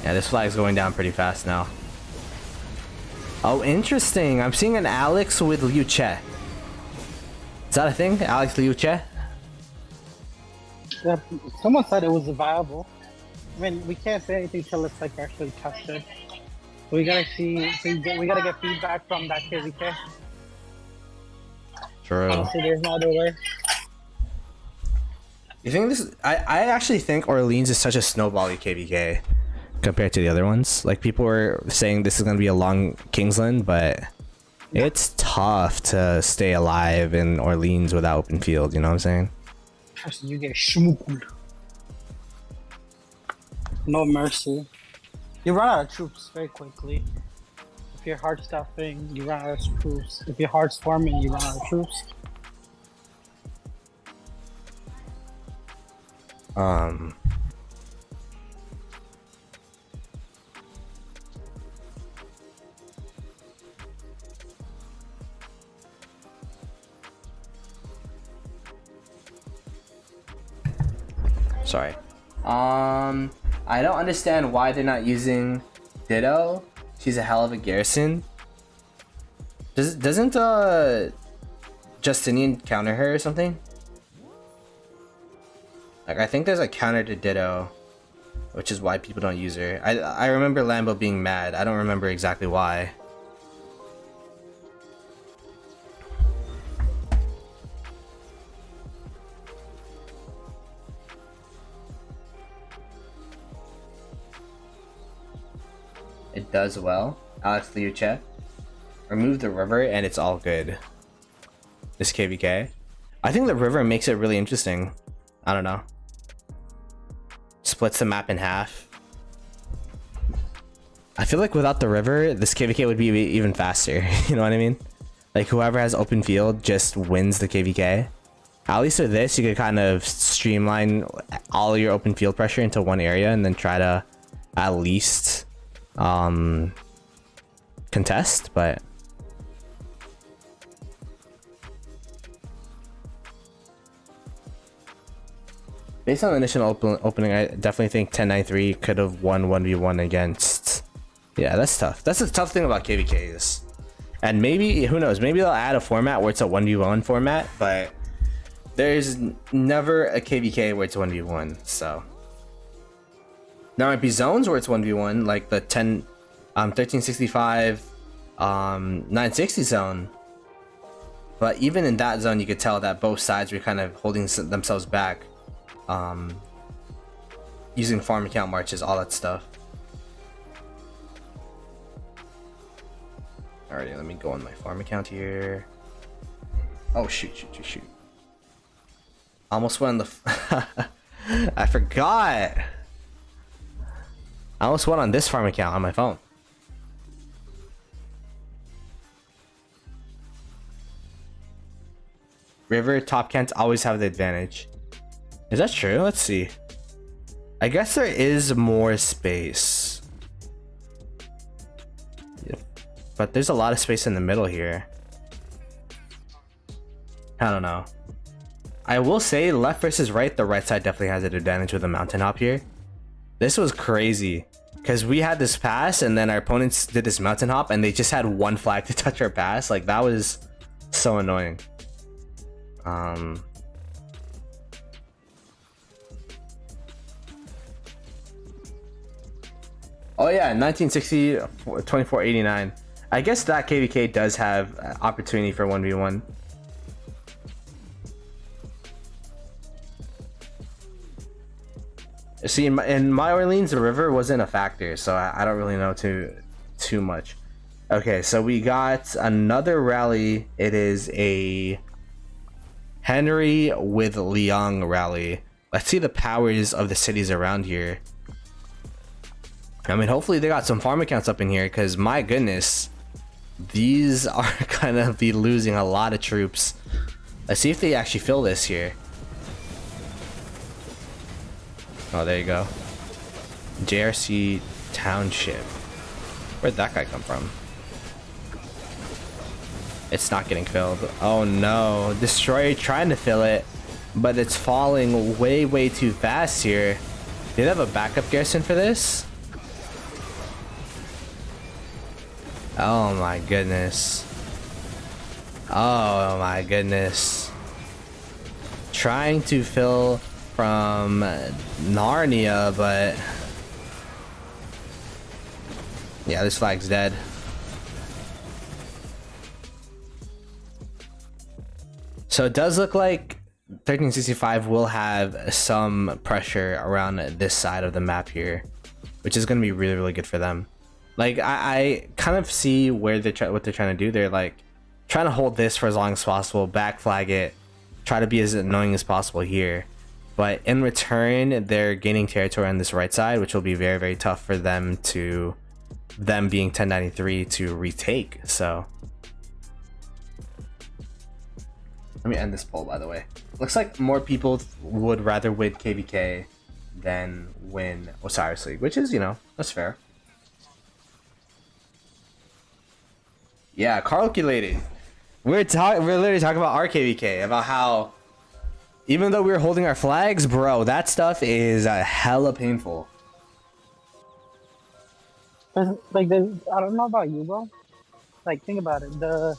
Yeah, this flag's going down pretty fast now. Oh, interesting. I'm seeing an Alex with Liu Che. Is that a thing? Alex Liu Che? Yeah, someone said it was viable. I mean, we can't say anything till it's like actually tested. We gotta see. We gotta get feedback from that KvK. True. Honestly, there's no other way. You think this? I actually think Orleans is such a snowbally KvK compared to the other ones. Like people were saying this is gonna be a long Kingsland, but it's tough to stay alive in Orleans without open field. You know what I'm saying? You get schmooped. No mercy. You run out of troops very quickly. If you're hard stuffing, you run out of troops. If you're hard swarming, you run out of troops. Sorry. I don't understand why they're not using Ditto. She's a hell of a Garrison. Doesn't Justinian counter her or something? Like I think there's a counter to Ditto, which is why people don't use her. I remember Lambo being mad. I don't remember exactly why. It does well. Alex Liu Che. Remove the river and it's all good. This KvK. I think the river makes it really interesting. I don't know. Splits the map in half. I feel like without the river, this KvK would be even faster. You know what I mean? Like whoever has open field just wins the KvK. At least with this, you could kind of streamline all your open field pressure into one area and then try to at least contest, but based on the initial opening, I definitely think 1093 could have won 1v1 against. Yeah, that's tough. That's the tough thing about KvKs. And maybe, who knows, maybe they'll add a format where it's a 1v1 format, but there's never a KvK where it's 1v1, so. There might be zones where it's 1v1, like the 1365 960 zone. But even in that zone, you could tell that both sides were kind of holding themselves back. Using farm account marches, all that stuff. Alrighty, let me go on my farm account here. Oh, shoot. Almost went on the... I forgot! I almost went on this farm account on my phone. River top cans always have the advantage. Is that true? Let's see. I guess there is more space. Yeah. But there's a lot of space in the middle here. I don't know. I will say left versus right, the right side definitely has an advantage with the mountain hop here. This was crazy because we had this pass and then our opponents did this mountain hop and they just had one flag to touch our pass. Like that was so annoying. Oh yeah, 1960 2489. I guess that KvK does have opportunity for 1v1. See, in my Orleans, the river wasn't a factor, so I don't really know too much. Okay, so we got another rally. It is a Henry with Liang rally. Let's see the powers of the cities around here. I mean, hopefully they got some farm accounts up in here, because my goodness, these are gonna be losing a lot of troops Let's see if they actually fill this here. Oh, there you go. JRC Township. Where'd that guy come from? It's not getting filled. Oh no. Destroyer trying to fill it, but it's falling way too fast here. Do they have a backup garrison for this? Oh my goodness. Oh my goodness. Trying to fill from Narnia, but yeah, this flag's dead. So it does look like 1365 will have some pressure around this side of the map here, which is going to be really good for them. Like I kind of see where what they're trying to do. They're like trying to hold this for as long as possible, back flag it, try to be as annoying as possible here. But in return, they're gaining territory on this right side, which will be very tough for them being 1093 to retake. So let me end this poll, by the way. Looks like more people would rather win KvK than win Osiris League, which is, you know, that's fair. Yeah, calculated. We're literally talking about our KvK, about how even though we're holding our flags, bro, that stuff is hella painful. Like, I don't know about you, bro. Like, think about it. The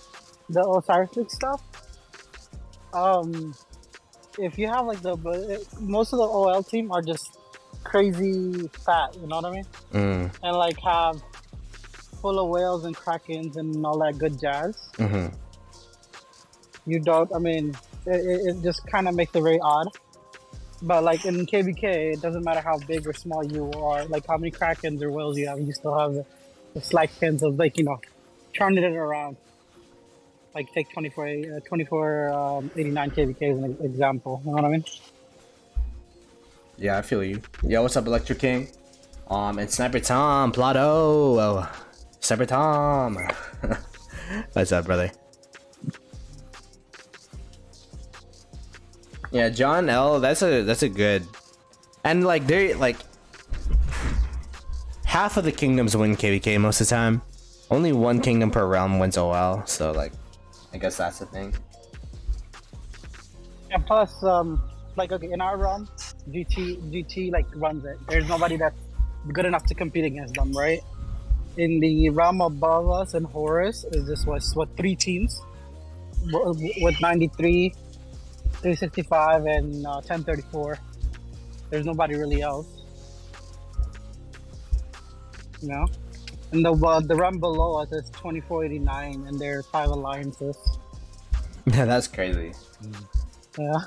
Osiris League stuff. If you have like most of the OL team are just crazy fat, you know what I mean? And like have full of whales and krakens and all that good jazz. You don't. I mean, it just kind of makes it very odd. But like in KvK, it doesn't matter how big or small you are, like how many krakens or whales you have, you still have the slight chance of, like, you know, turning it around. Like take 2489 KvK as an example. You know what I mean? Yeah, I feel you. Yo, what's up, Electric King? It's Sniper Tom, Ploto. Oh, Sniper Tom. What's up, brother? Yeah, John L. That's a good, and like they're like half of the kingdoms win KvK most of the time. Only one kingdom per realm wins OL, so like I guess that's the thing. And plus, like, okay, in our realm, GT like runs it. There's nobody that's good enough to compete against them, right? In the realm above us in Horus, is this was what 3 teams with 93, 365, and 1034. There's nobody really else, you know. And the realm below us is 2489, and there are 5 alliances. Yeah, that's crazy. Yeah.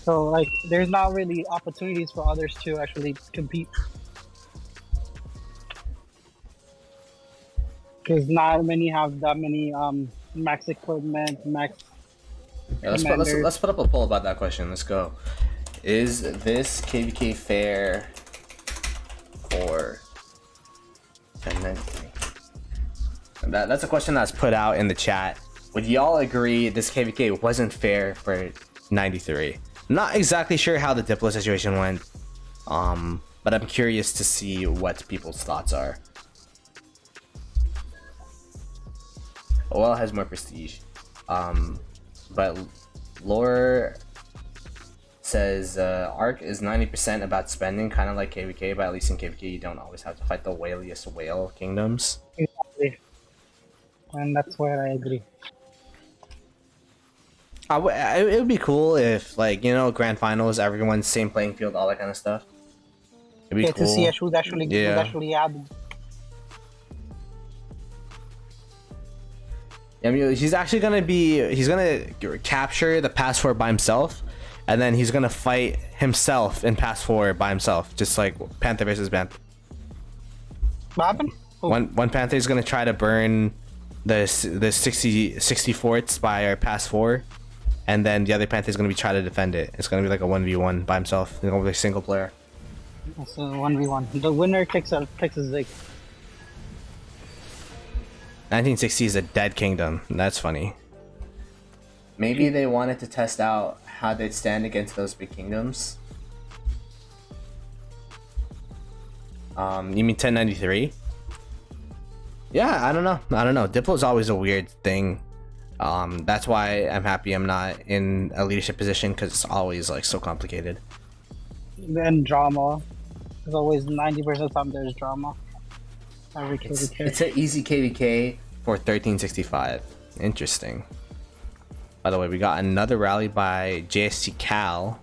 So like, there's not really opportunities for others to actually compete, because not many have that many max equipment, max. Yeah, let's put up a poll about that question. Let's go. Is this KvK fair for 1093? That's a question that's put out in the chat. Would y'all agree this KvK wasn't fair for 93? Not exactly sure how the Diplo situation went, but I'm curious to see what people's thoughts are. OL has more prestige, but lore says Arc is 90% about spending, kind of like KvK, but at least in KvK you don't always have to fight the whaliest whale kingdoms. Exactly. And that's where I agree. It would be cool if, like, you know, grand finals, everyone's same playing field, all that kind of stuff. It'd be cool to see who's actually added. I mean, he's gonna capture the pass 4 by himself, and then he's gonna fight himself in pass 4 by himself, just like Panther versus Panther. What happened? One Panther is gonna try to burn the 60 forts by our pass 4, and then the other Panther is gonna be trying to defend it. It's gonna be like a 1v1 by himself. It's gonna be a single player. It's a 1v1. The winner takes a Zig. 1960 is a dead kingdom. That's funny. Maybe they wanted to test out how they'd stand against those big kingdoms. You mean 1093? Yeah, I don't know. Diplo is always a weird thing. That's why I'm happy I'm not in a leadership position, because it's always like so complicated. And drama. There's always 90% of the time there's drama. Every KvK. It's an easy KvK for 1365. Interesting. By the way, we got another rally by JST Cal.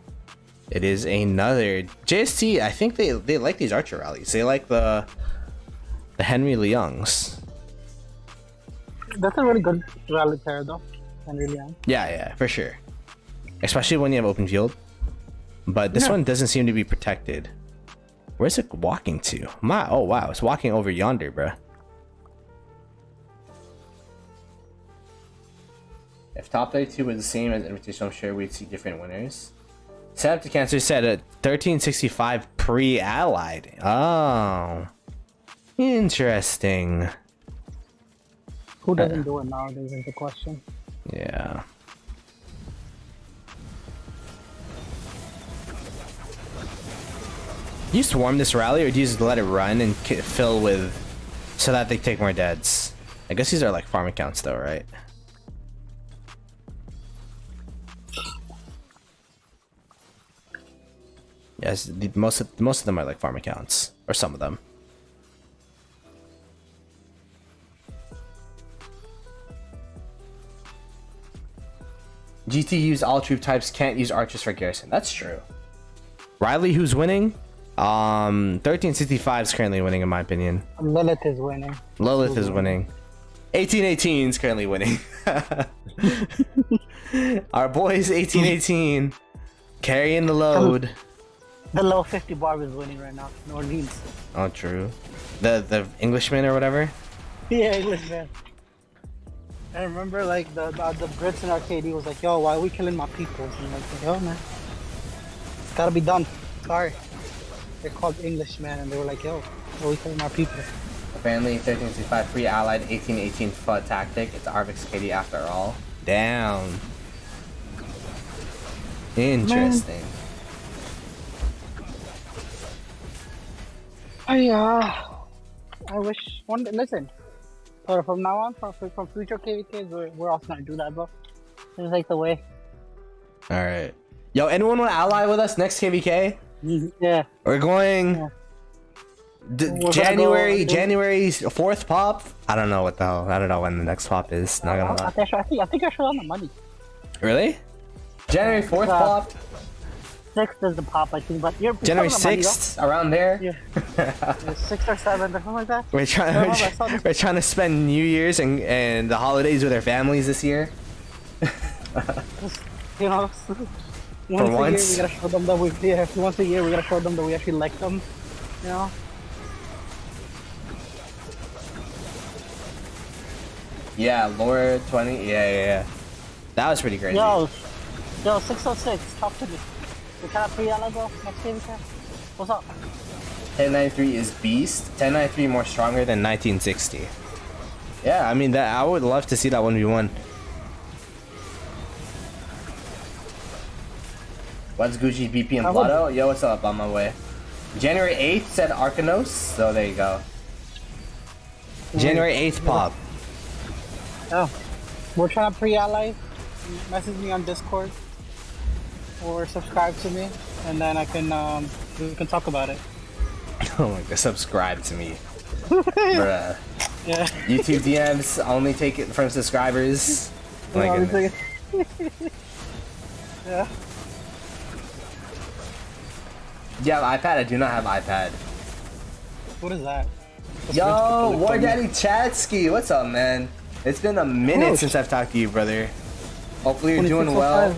It is another JST. I think they like these archer rallies. They like the Henry Leongs. That's a really good rally pair though. Henry Leong. Yeah, for sure. Especially when you have open field. But this one doesn't seem to be protected. Where's it walking to? Oh wow, it's walking over yonder, bruh. If top 32 was the same as Invitation, I'm sure we'd see different winners. Setup to Cancer said a 1365 pre-allied. Oh, interesting. Who doesn't do it nowadays is the question. Yeah. Do you swarm this rally, or do you just let it run and fill with so that they take more deads? I guess these are like farm accounts though, right? Yes, most of them are like farm accounts, or some of them. GT use all troop types, can't use archers for Garrison. That's true. Riley, who's winning? 1365 is currently winning in my opinion. Lilith is winning. Lilith is winning. 1818 is currently winning. Our boys 1818 carrying the load. The low 50 barb is winning right now. New Orleans. Oh, true. The Englishman or whatever. Yeah, Englishman. I remember like the Brits in RKD was like, yo, why are we killing my peoples? And I'm like, yo man, it's gotta be done. Sorry. They're called Englishmen and they were like, yo, why are we killing our people? Apparently 1365 free allied 1818 FUD tactic. It's Arvix KD after all. Down. Interesting. I wish one day, listen. So from now on, from future KvKs, we're also gonna do that, bro. It's like the way. All right. Yo, anyone want to ally with us next KvK? Yeah. We're going. Yeah. January 4th pop. I don't know what the hell. I don't know when the next pop is. Not gonna lie. I think I should on the money. Really? January 4th pop. 6th is the pop, I think, but you're January 6th, around there. Yeah. 6 or 7 or something like that. We're trying to spend New Year's and the holidays with our families this year. You know, once a year we gotta show them that once a year we gotta show them that we actually like them. You know. Yeah, Laura 20. Yeah. That was pretty crazy. Yo, 606, talk to me. We cannot pre-allo bro, next game we can. What's up? 1093 is beast. 1093 more stronger than 1960. Yeah, I mean that. I would love to see that 1v1. What's Gucci, BP, and Ploto? Yo, what's up? On my way. January 8th said Arcanos, so there you go. January 8th pop. Oh, we're trying to pre-ally. Message me on Discord or subscribe to me, and then I can we can talk about it. Oh my god, subscribe to me. Bruh. Yeah. YouTube DMs only take it from subscribers. Oh my goodness. Yeah. Yeah, iPad. I do not have iPad. What is that? Yo, War Daddy Chatsky, what's up, man? It's been a minute since I've talked to you, brother. Hopefully you're doing well.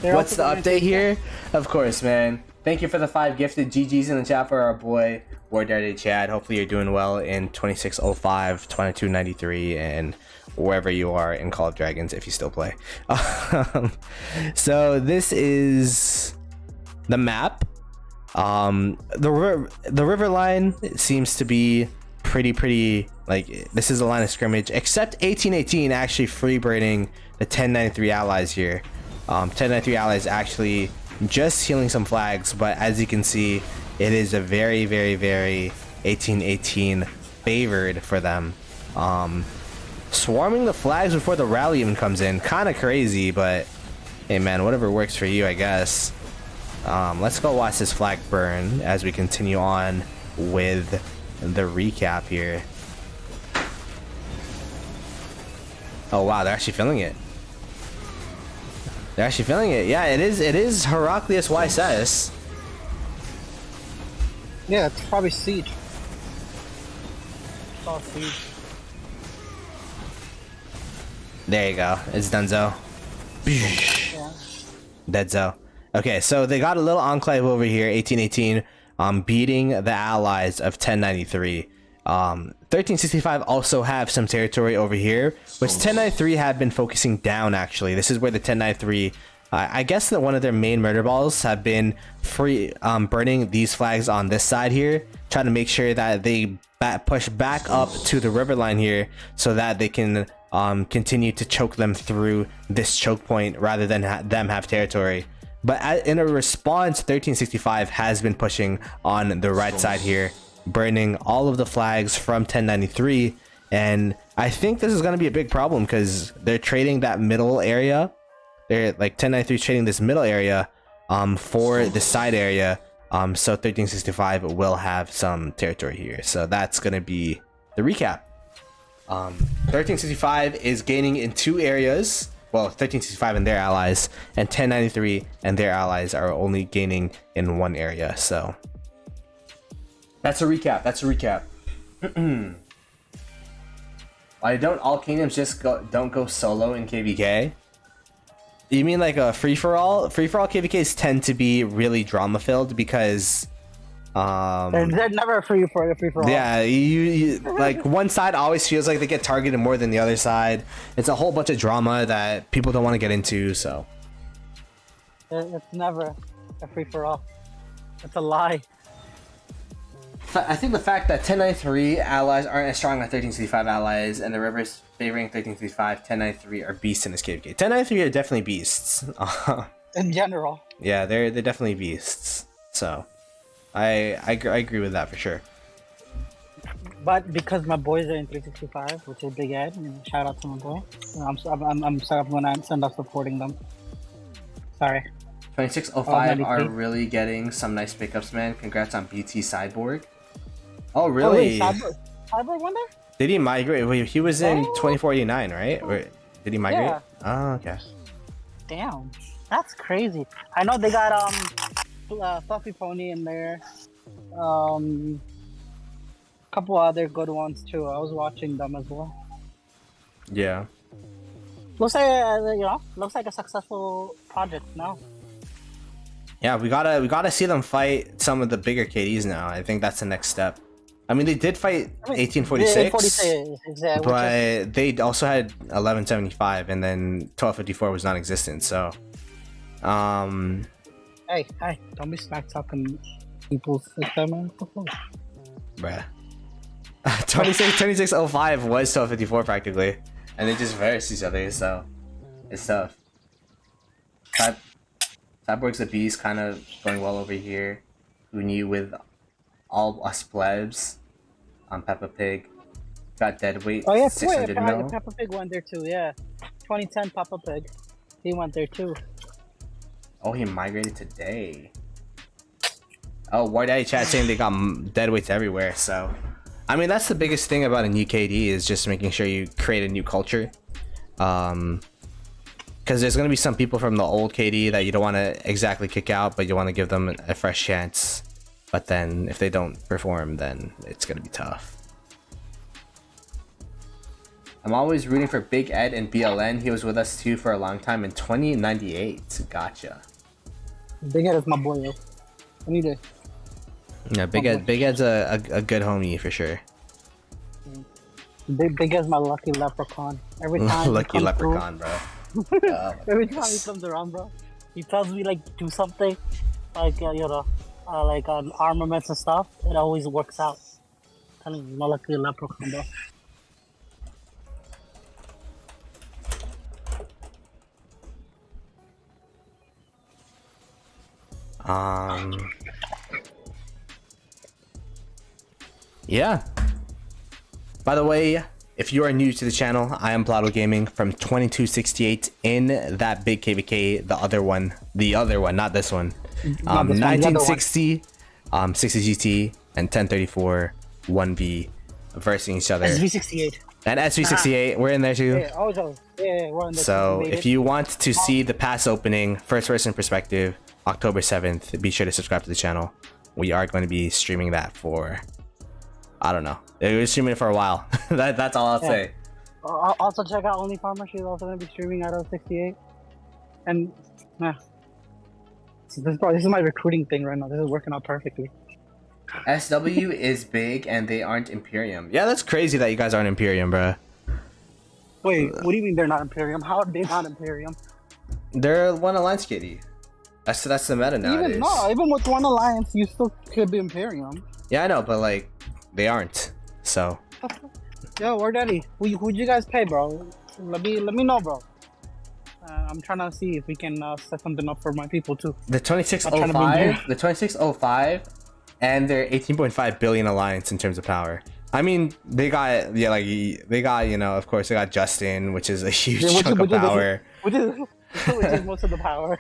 What's the update here? Of course, man. Thank you for the 5 gifted GGs in the chat for our boy War Daddy Chad. Hopefully you're doing well in 2605, 2293, and wherever you are in Call of Dragons if you still play. So this is the map. The river line seems to be pretty Like, this is a line of scrimmage, except 1818 actually free burning the 1093 allies here. 1093 allies actually just healing some flags, but as you can see, it is a very, very, very 1818 favored for them. Swarming the flags before the rally even comes in, kind of crazy, but hey man, whatever works for you, I guess. Let's go watch this flag burn as we continue on with the recap here. Oh wow, they're actually filling it. They're actually filling it. Yeah, it is Heraclius YSS. Yeah, it's probably siege. It's all siege. There you go. It's Dunzo. Yeah. Deadzo. Okay, so they got a little enclave over here, 1818, beating the allies of 1093. 1365 also have some territory over here, which 1093 have been focusing down. Actually, this is where the 1093, I guess that one of their main murder balls have been burning these flags on this side here, trying to make sure that they push back up to the river line here so that they can continue to choke them through this choke point rather than them have territory. But in a response, 1365 has been pushing on the right side here, burning all of the flags from 1093, and I think this is going to be a big problem because they're trading that middle area. They're like 1093 trading this middle area for the side area, so 1365 will have some territory here. So that's going to be the recap. 1365 is gaining in two areas. Well, 1365 and their allies, and 1093 and their allies are only gaining in one area. So that's a recap. That's a recap. Why don't all kingdoms just don't go solo in KvK? You mean like a free-for-all? Free-for-all KvKs tend to be really drama-filled because they're never free for all. yeah, you like one side always feels like they get targeted more than the other side. It's a whole bunch of drama that people don't want to get into. So it's never a free for all. It's a lie. I think the fact that 1093 allies aren't as strong as 1365 allies, and the rivers favoring 1365, 1093 are beasts in this KvK. 1093 are definitely beasts. In general. Yeah, they're definitely beasts. So I agree with that for sure. But because my boys are in 365, which is Big Ed, shout out to my boy. I'm set up when I end up supporting them. Sorry. 2605 are really getting some nice pickups, man. Congrats on BT Cyborg. Oh, really? Oh, wait, Cyborg won there? Did he migrate? Wait, he was in 2489, right? Or did he migrate? Yeah. Oh, okay. Damn, that's crazy. I know they got Fluffy Pony in there. Couple other good ones too. I was watching them as well. Yeah. Looks like looks like a successful project now. Yeah, we gotta see them fight some of the bigger KDs now. I think that's the next step. I mean, they did fight 1846, exactly, but they also had 1175, and then 1254 was non-existent. So, hey, don't be smack talking people's system, bruh. 2605 was 1254 practically, and they just verse each other, so it's tough. Cyborg's a beast, kind of going well over here. Who knew with all us plebs on Peppa Pig. Got Deadweight. Oh yeah, 600 mil. Peppa Pig went there too. Yeah, 2010 Peppa Pig. He went there too. Oh, he migrated today. Oh, War Daddy chat saying they got deadweights everywhere. So, I mean, that's the biggest thing about a new KD is just making sure you create a new culture. Because there's gonna be some people from the old KD that you don't want to exactly kick out, but you want to give them a fresh chance. But then if they don't perform, then it's gonna be tough. I'm always rooting for Big Ed and BLN. He was with us too for a long time in 2098. Gotcha. Big Ed is my boy. I need to. Yeah, Big Ed's a good homie for sure. Big Ed's my lucky leprechaun. Every time. Lucky leprechaun, bro. Every time he comes around, bro, he tells me like do something, like like on armaments and stuff. It always works out. I'm telling you, my lucky leprechaun, bro. Yeah. By the way, if you are new to the channel, I am Ploto Gaming from 2268 in that big KvK, the other one, not this one. Not this one, the other 1960, 60 GT, and 1034 1B versing each other. SV68. And SV68, we're in there too. Yeah, also, yeah, we're in there. So if you want to see the pass opening, first person perspective, October 7th, be sure to subscribe to the channel. We are going to be streaming that for, I don't know. We're streaming it for a while. That's all I'll say. Also check out Only Farmer. She's also going to be streaming out of 68. And so this is my recruiting thing right now. This is working out perfectly. SW is big and they aren't Imperium. Yeah, that's crazy that you guys aren't Imperium, bruh. Wait, what do you mean they're not Imperium? How are they not Imperium? They're one alliance kitty. That's the meta nowadays. Even with one alliance, you still could be Imperium. Yeah, I know, but like, they aren't. So. Yo, War Daddy, who'd you guys pay, bro? Let me know, bro. I'm trying to see if we can set something up for my people too. The 2605, and their 18.5 billion alliance in terms of power. I mean, they got you know, of course they got Justin, which is a huge chunk of power. Which is most of the power.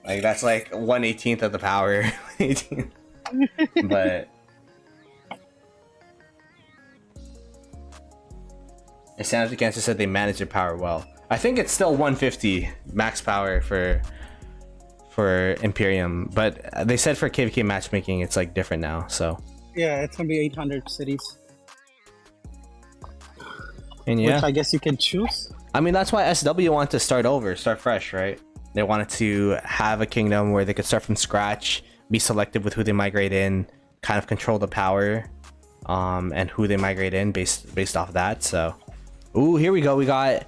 Like that's like 1/18 of the power. But it sounds like Cancer said they manage their power well. I think it's still 150 max power for Imperium, but they said for KvK matchmaking it's like different now, so yeah, it's gonna be 800 cities. And yeah, which I guess you can choose. I mean, that's why SW wanted to start fresh, right? They wanted to have a kingdom where they could start from scratch, be selective with who they migrate in, kind of control the power, and who they migrate in based off that. So, ooh, here we go. We got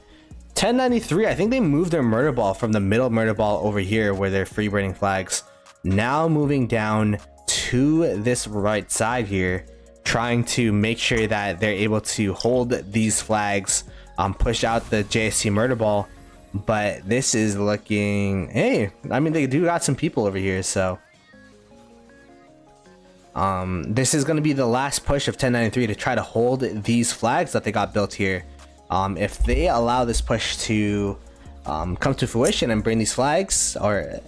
1093. I think they moved their murder ball from the middle murder ball over here where they're free burning flags. Now moving down to this right side here, trying to make sure that they're able to hold these flags, push out the JSC murder ball. But this is looking, hey, I mean, they do got some people over here, so this is going to be the last push of 1093 to try to hold these flags that they got built here. If they allow this push to come to fruition and bring these flags, or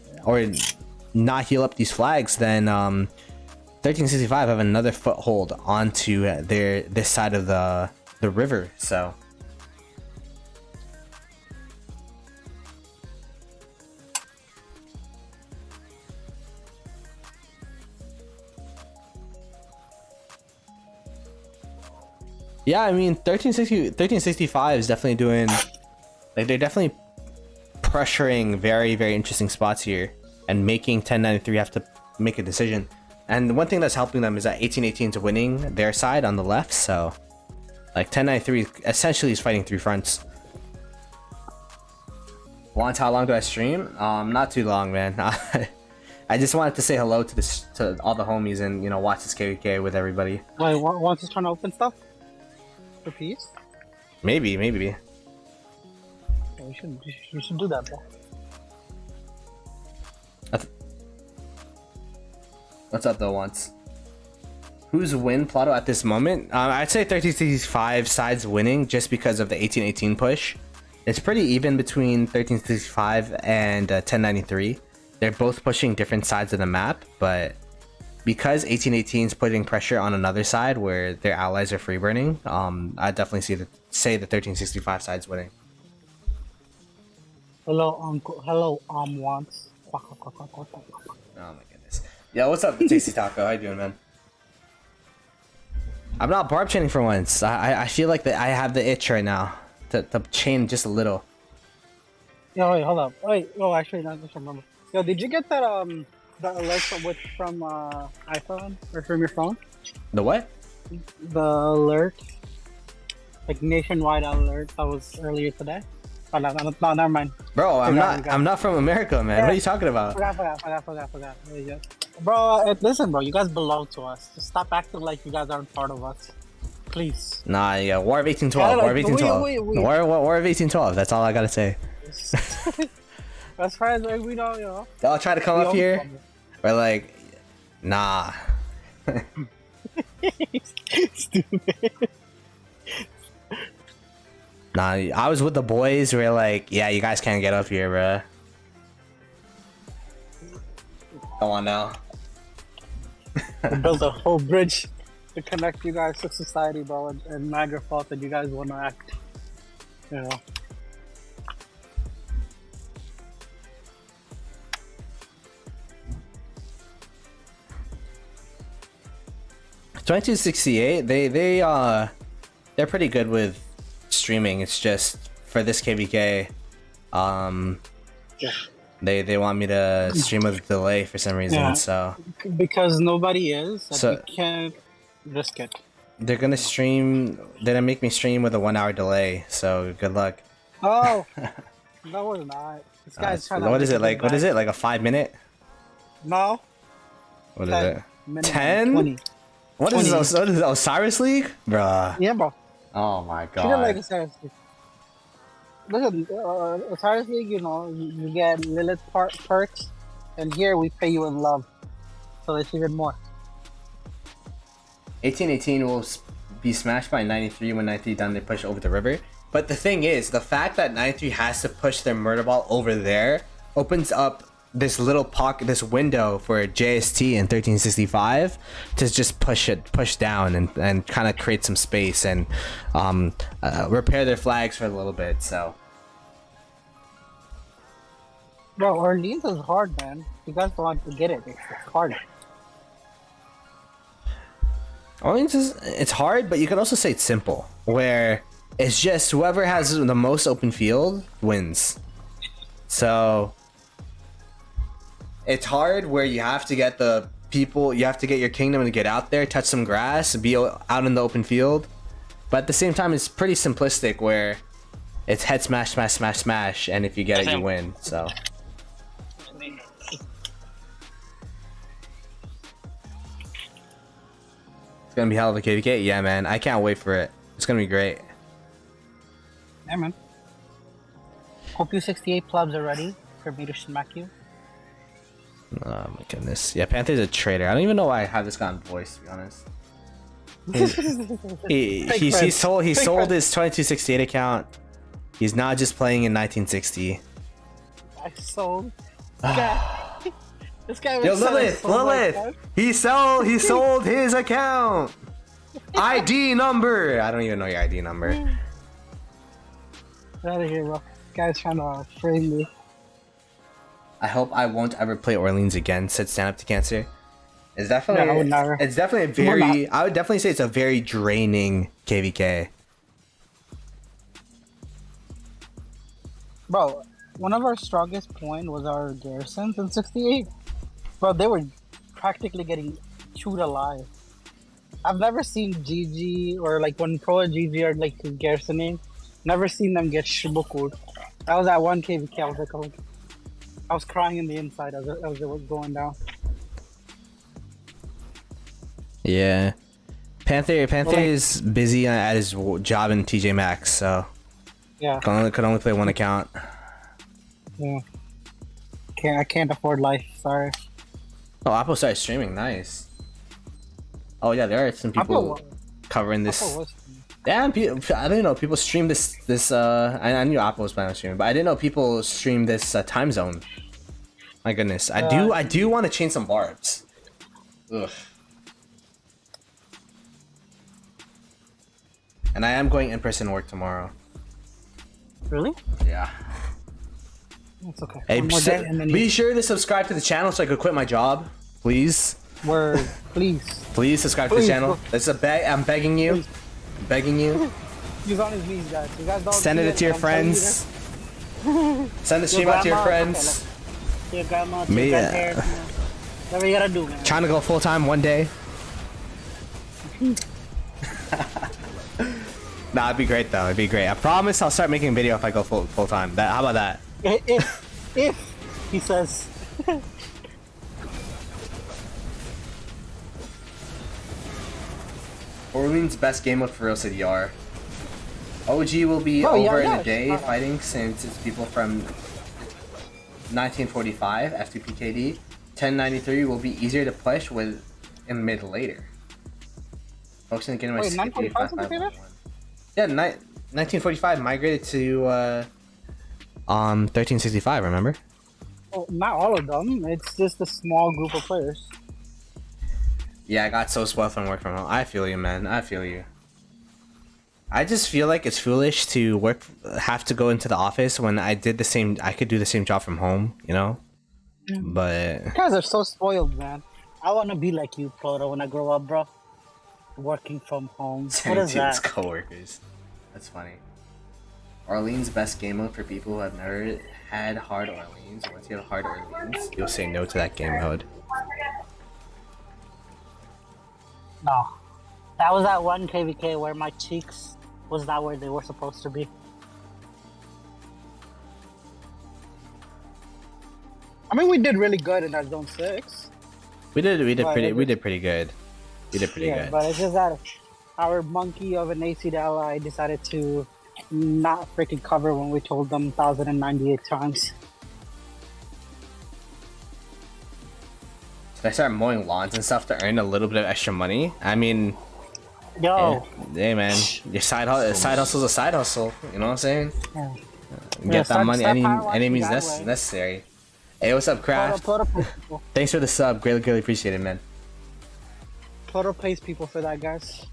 not heal up these flags, then 1365 have another foothold onto this side of the river. So yeah, I mean, 1365 is definitely doing, like, they're definitely pressuring very, very interesting spots here and making 1093 have to make a decision. And one thing that's helping them is that 1818 is winning their side on the left, so like 1093 essentially is fighting three fronts. Want how long do I stream? Not too long, man. I just wanted to say hello to all the homies and, you know, watch this KvK with everybody. Wait, want to trying to open stuff? For peace? Maybe. Yeah, you should do that, bro. What's up though, once? Who's win Ploto at this moment? I'd say 1365 sides winning just because of the 1818 push. It's pretty even between 1365 and 1093. They're both pushing different sides of the map, but because 1818 is putting pressure on another side where their allies are free burning, I definitely say the 1365 side's winning. Hello, uncle. Hello, once. Oh my goodness. Yeah, what's up, Tasty Taco? How you doing, man? I'm not barb chaining for once. I feel like that I have the itch right now to chain just a little. Yo, wait, hold up. Wait, oh, actually, no, I just remember. Yo, did you get that the alert from iPhone or from your phone? The what? The alert, like nationwide alert that was earlier today. Oh, no, never mind. Bro, I'm not from America, man. Yeah. What are you talking about? Forgot. Bro, listen, bro, you guys belong to us. Just stop acting like you guys aren't part of us. Please. Nah, yeah, War of 1812. War of 1812. War of 1812. That's all I gotta say. As far as we know, you know. I'll try to come up here. We're like, nah. Stupid. Nah, I was with the boys. We're like, yeah, you guys can't get up here, bruh. Come on now. We built a whole bridge to connect you guys to society, bro, and Niagara thought that you guys want to act, you know. $22.68. They're pretty good with streaming. It's just for this KvK, Yeah. they want me to stream with a delay for some reason. Yeah. So Because nobody is, and So- we can't risk it. they're gonna stream. They're gonna make me stream with a 1 hour delay. So good luck. Oh, no, we're not. This guy's trying to. What is make it like? What is it like? A 5 minute? No. What is 10. it? Minimum 10? 20. What is 20. this? What is it? Osiris League, bruh? Yeah, bro. Oh my Treat it like god. Osiris League. Listen, Osiris League, you know, you get Lilith perks, and here we pay you in love. So it's even more. 1818 will be smashed by 93 when 93 done. They push over the river. But the thing is, the fact that 93 has to push their murder ball over there opens up this little pocket, this window for JST in 1365 to just push down and kind of create some space and repair their flags for a little bit. So Bro, Orleans is hard, man. You guys don't want to get it. It's hard. it's hard, but you can also say it's simple, where it's just whoever has the most open field wins. So it's hard where you have to get the people, you have to get your kingdom to get out there, touch some grass, be out in the open field. But at the same time, it's pretty simplistic where it's head smash, smash, smash, smash, and if you get it, you win. So it's gonna be hell of a KvK. Yeah, man, I can't wait for it. It's gonna be great. Yeah, man. Hope you 68 clubs are ready for me to smack you. Oh my goodness. Yeah, Panther's a traitor. I don't even know why I have this guy on voice, to be honest. He sold his 2268 account. He's now just playing in 1960. I sold. This guy was Yo, selling so much, Lilith! man. He sold his account! ID number! I don't even know your ID number. Get out of here, bro. This guy's trying to frame me. I hope I won't ever play Orleans again, said Stand Up to Cancer. It's No, I definitely would never. it's definitely a very I would definitely say it's a very draining KvK. Bro, one of our strongest point was our garrisons in 68. Bro, they were practically getting chewed alive. I've never seen GG or like when Pro and GG are like garrisoning, never seen them get shibuku. That was that one KvK. I was like, oh, I was crying in the inside as it was going down. Yeah. Panther Well, like- is busy at his job in TJ Maxx, so Yeah, could only play one account. yeah. I can't afford life. Sorry. Oh, Apple started streaming. Nice. Oh yeah, there are some people Apple covering this. was. Yeah, I didn't know people stream this. I knew Apple was planning on streaming, but I didn't know people stream this time zone. My goodness, I do want to change some barbs. Ugh. And I am going in person work tomorrow. Really? Yeah. That's okay. Hey, One more day and then be sure to subscribe to the channel so I could quit my job, please. Word, please. Please subscribe to the Please, channel. bro. It's a beg. I'm begging you. Please. I'm begging you. He's on his knees, guys. You guys don't Send see it to your I'm telling you friends. Send the stream out to your grandma, friends. this. Your grandma, to Me, your grandparents, you know. Whatever you gotta do, man. Trying to go full time one day. Nah, it'd be great though. It'd be great. I promise I'll start making a video if I go full time. How about that? If he says. Orleans' best game mode for real City R. OG will be Oh, yeah, over in yeah, a day it's not- fighting since it's people from 1945 F2PKD. 1093 will be easier to push with in mid later. Focusing on getting my Wait, 945 something like that? Yeah, 1945 migrated to 1365. Remember? Oh, not all of them. It's just a small group of players. Yeah, I got so spoiled from work from home. I feel you, man. I feel you. I just feel like it's foolish to have to go into the office when I could do the same job from home, you know? But You guys are so spoiled, man. I want to be like you, Ploto, when I grow up, bro. Working from home. What sending is to his that? coworkers. That's funny. Orleans best game mode for people who have never had hard Orleans. Once you have hard Orleans, you'll say no to that game mode. No. That was that one KvK where my cheeks was not where they were supposed to be. I mean, we did really good in that zone 6. We did pretty good. Yeah, but it's just that our monkey of an AC ally decided to not freaking cover when we told them 1,098 times. Should I start mowing lawns and stuff to earn a little bit of extra money? I mean, Yo. hey man, your side hustle's a side hustle. You know what I'm saying? Yeah. Get that money any means that way. necessary. Hey, what's up, Craft? Ploto Thanks for the sub. Greatly appreciate it, man. pays people for that, guys.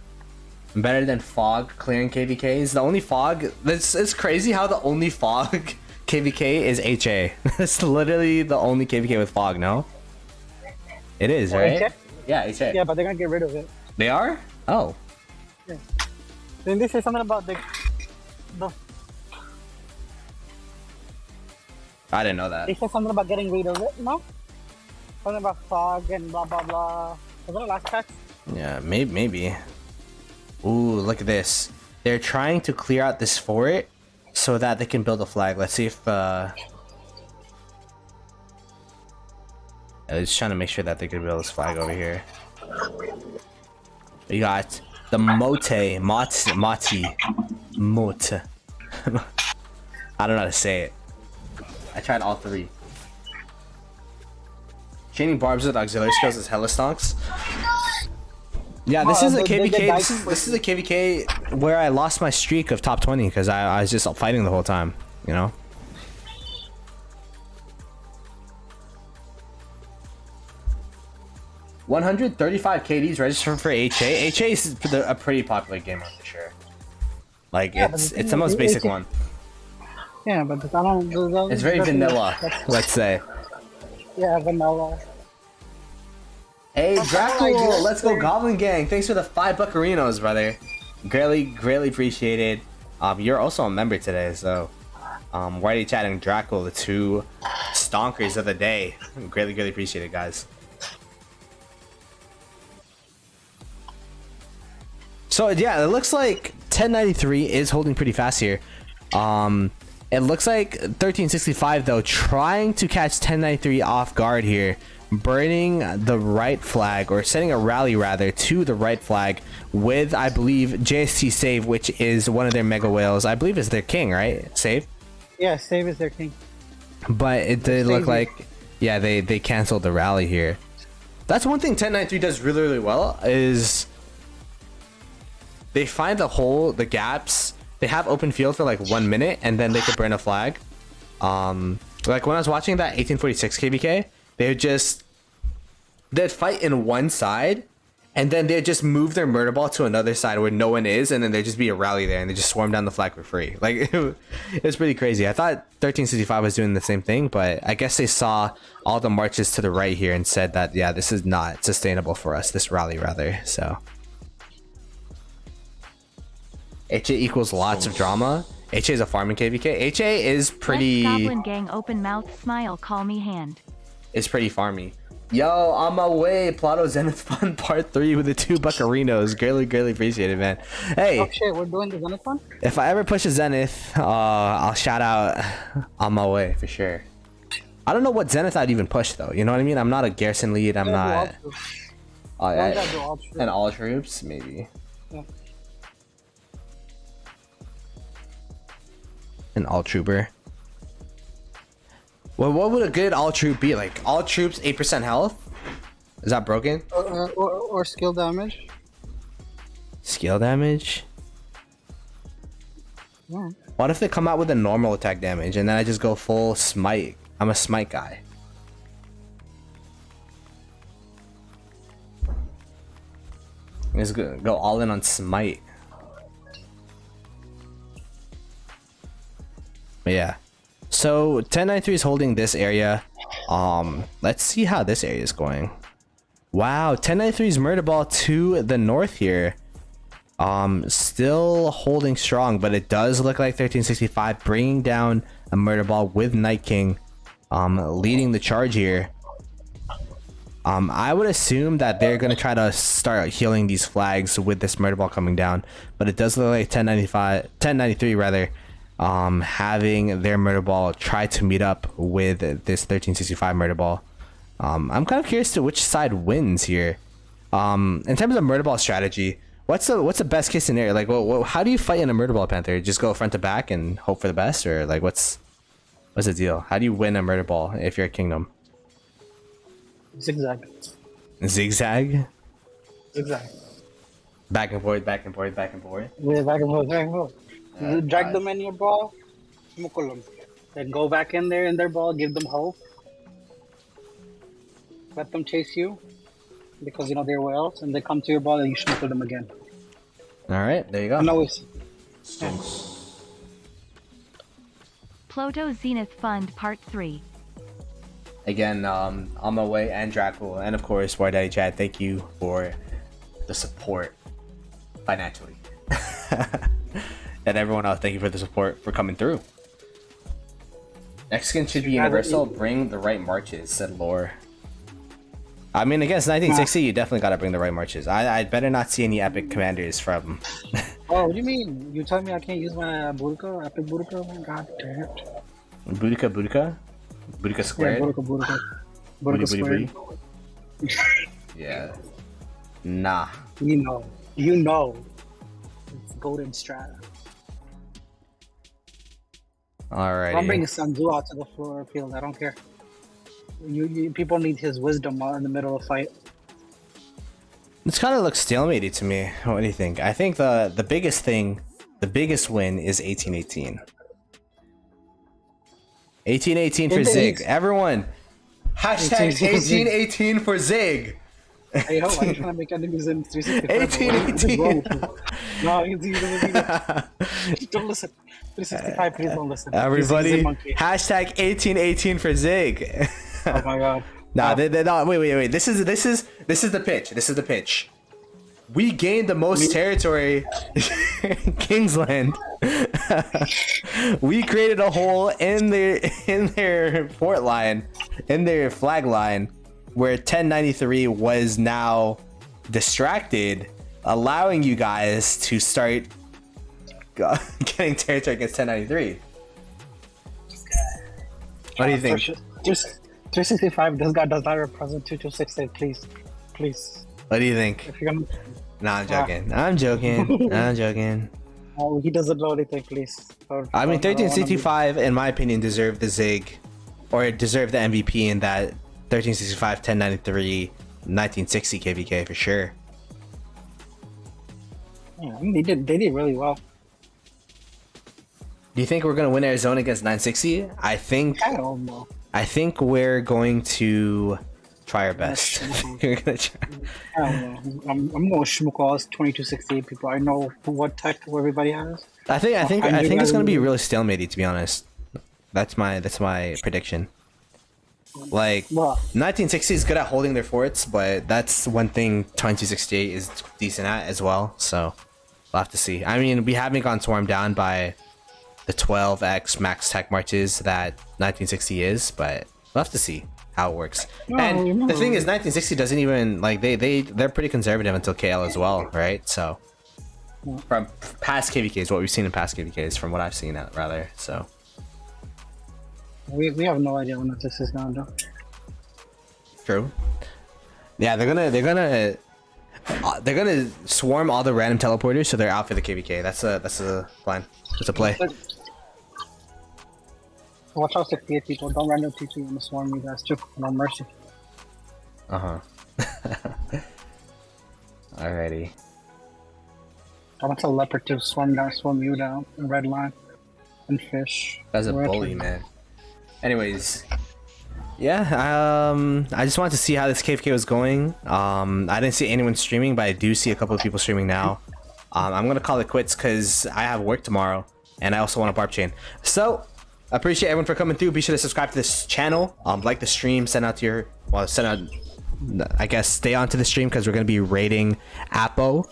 Better than fog clearing KvKs. The only fog. It's crazy how the only fog KvK is HA. That's literally the only KvK with fog. No, it is right. HA? Yeah, HA. Yeah, but they're gonna get rid of it. They are. Oh. Yeah. Then they say something about the I didn't know that. They said something about getting rid of it, no? Something about fog and blah blah blah. Was that the last patch? Yeah, maybe. Ooh, look at this. They're trying to clear out this fort so that they can build a flag. Let's see if they're just trying to make sure that they can build this flag over here. We got the Mote. I don't know how to say it. I tried all three. Chaining barbs with auxiliary skills is hella stonks. Yeah, this is a KvK. This is a KvK where I lost my streak of top 20 because I was just fighting the whole time, you know. $135 KDs registered for HA. HA is a pretty popular game mode for sure. Like Yeah, it's the most basic one. Yeah, but I don't. It's very vanilla, let's say. Yeah, vanilla. Hey, Dracula, let's go Goblin Gang. Thanks for the 5 buccarinos, brother. Greatly appreciated. You're also a member today, so Whitey Chat and Dracula, the 2 stonkers of the day. Greatly appreciated, guys. So yeah, it looks like 1093 is holding pretty fast here. It looks like 1365 though trying to catch 1093 off guard here, burning the right flag, or setting a rally rather to the right flag with, I believe, JST Save, which is one of their mega whales. I believe is their king, right? Save? Yeah, Save is their king. But it did look like, yeah, they canceled the rally here. That's one thing 1093 does really well, is they find the gaps. They have open field for like 1 minute and then they could burn a flag. Like when I was watching that 1846 KvK, they'd fight in one side and then they'd just move their murder ball to another side where no one is, and then there'd just be a rally there and they just swarm down the flag for free. Like it's pretty crazy. I thought 1365 was doing the same thing, but I guess they saw all the marches to the right here and said that, yeah, this is not sustainable for us, this rally rather. So HA equals lots of drama. HA is a farming KvK. HA is pretty. Goblin Gang open mouth smile, call me hand. It's pretty farmy. Yo, on my way. Ploto Zenith Fun Part 3 with the 2 buccarinos. Greatly appreciate it, man. Hey. Oh shit, we're doing the Zenith one? If I ever push a Zenith, I'll shout out on my way for sure. I don't know what Zenith I'd even push though. You know what I mean? I'm not a Garrison lead. I'm not. And all troops, maybe. Yeah. An all trooper. Well, what would a good all troop be? Like all troops 8% health? Is that broken? Or skill damage. Skill damage? Yeah. What if they come out with a normal attack damage and then I just go full smite? I'm a smite guy. Just go all in on smite. But yeah. So 1093 is holding this area. Let's see how this area is going. Wow, 1093's murder ball to the north here. Still holding strong, but it does look like 1365 bringing down a murder ball with Night King, leading the charge here. I would assume that they're gonna try to start healing these flags with this murder ball coming down, but it does look like 1093 rather, having their murder ball try to meet up with this 1365 murder ball. I'm kind of curious to which side wins here. In terms of murder ball strategy, what's the best case scenario? Like, how do you fight in a murder ball, Panther? Just go front to back and hope for the best, or like what's the deal? How do you win a murder ball if you're a kingdom? Zigzag. Zigzag. Zigzag. Back and forth, back and forth, back and forth. Yeah, back and forth, back and forth. You drag them in your ball, smukul them. Then go back in there in their ball, give them hope. Let them chase you because you know they're whales, and they come to your ball and you smukul them again. All right, there you go. And always. Ploto Zenith Fund Part 3. Again, on my way, and Dracul, and of course, War Daddy Chad, thank you for the support financially. And everyone else, thank you for the support for coming through. Next skin should be universal. Bring the right marches, said Lore. I mean, against 1960, you definitely gotta bring the right marches. I better not see any epic commanders from. Oh, what do you mean? You tell me I can't use my Burka, epic Burka? God damn it. Boudica? Boudica squared? Yeah, Burka. Booty, Squared. booty. Yeah. Nah. You know. It's golden strata. Alright. I'm bringing Sanzu out to the floor field. I don't care. You people need his wisdom in the middle of the fight. This kind of looks stalemated to me. What do you think? I think the biggest win is 1818. 1818 for Zig. Everyone, hashtag 1818 for Zig. Hey, ho, I'm trying to make enemies in 365. 1818. No, don't listen. 365, please don't listen. Everybody, hashtag 1818 for Zig. Oh my god. Nah, wait. This is the pitch. This is the pitch. We gained the most territory in Kingsland. We created a hole in their fort line, in their flag line, where 1093 was now distracted, allowing you guys to start getting territory against 1093. What do you think? 365, this guy does not represent 2268, please. What do you think? If you're gonna... Nah, I'm joking. I'm joking. Oh, he doesn't know anything, please. I mean, 1365, in my opinion, deserved the Zig, or deserved the MVP in that 1365, 1093, 1960 KvK for sure. Yeah, I mean, they did really well. Do you think we're gonna win Arizona against 960? I don't know. I think we're going to try our best. We're gonna try. I don't know. I'm going to schmook all 2268 people. I know what tech everybody has. I think it's gonna be really stalemated, to be honest. That's my prediction. Like, 1960 is good at holding their forts, but that's one thing 2268 is decent at as well. So we'll have to see. I mean, we haven't gone swarmed down by the 12x max tech marches that 1960 is, but we'll have to see how it works. And the thing is, 1960 doesn't even, like, they're pretty conservative until KL as well, right? So from past KvKs, what we've seen in past KvKs, from what I've seen rather, so we have no idea what this is gonna do. True. Yeah, they're gonna swarm all the random teleporters, so they're out for the KvK. That's a plan. That's a play. Watch out, 68 people. Don't random TP in the swarm, you guys, too. No mercy. Uh-huh. Alrighty. I want a leopard to swarm down, swarm you down, and red line, and fish. That's a bully, man. Anyways. Yeah, I just wanted to see how this KvK was going. I didn't see anyone streaming, but I do see a couple of people streaming now. I'm gonna call it quits because I have work tomorrow, and I also want a barb chain. So, I appreciate everyone for coming through. Be sure to subscribe to this channel, like the stream, send out your, well, send out, I guess, stay on to the stream because we're gonna be rating Apo.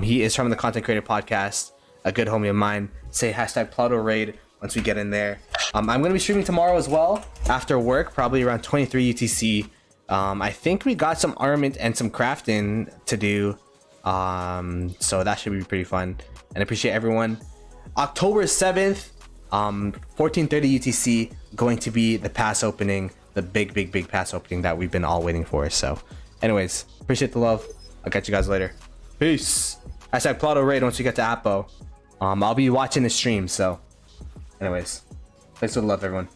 He is from the Content Creator Podcast, a good homie of mine. Say hashtag Ploto raid once we get in there. I'm gonna be streaming tomorrow as well after work, probably around 23 UTC. I think we got some armament and some crafting to do, so that should be pretty fun. And I appreciate everyone. October 7th, 14:30 UTC, going to be the pass opening, the big pass opening that we've been all waiting for. So, anyways, appreciate the love. I'll catch you guys later. Peace. Hashtag Ploto raid once we get to Apo. I'll be watching the stream. So, anyways, thanks for the love, everyone.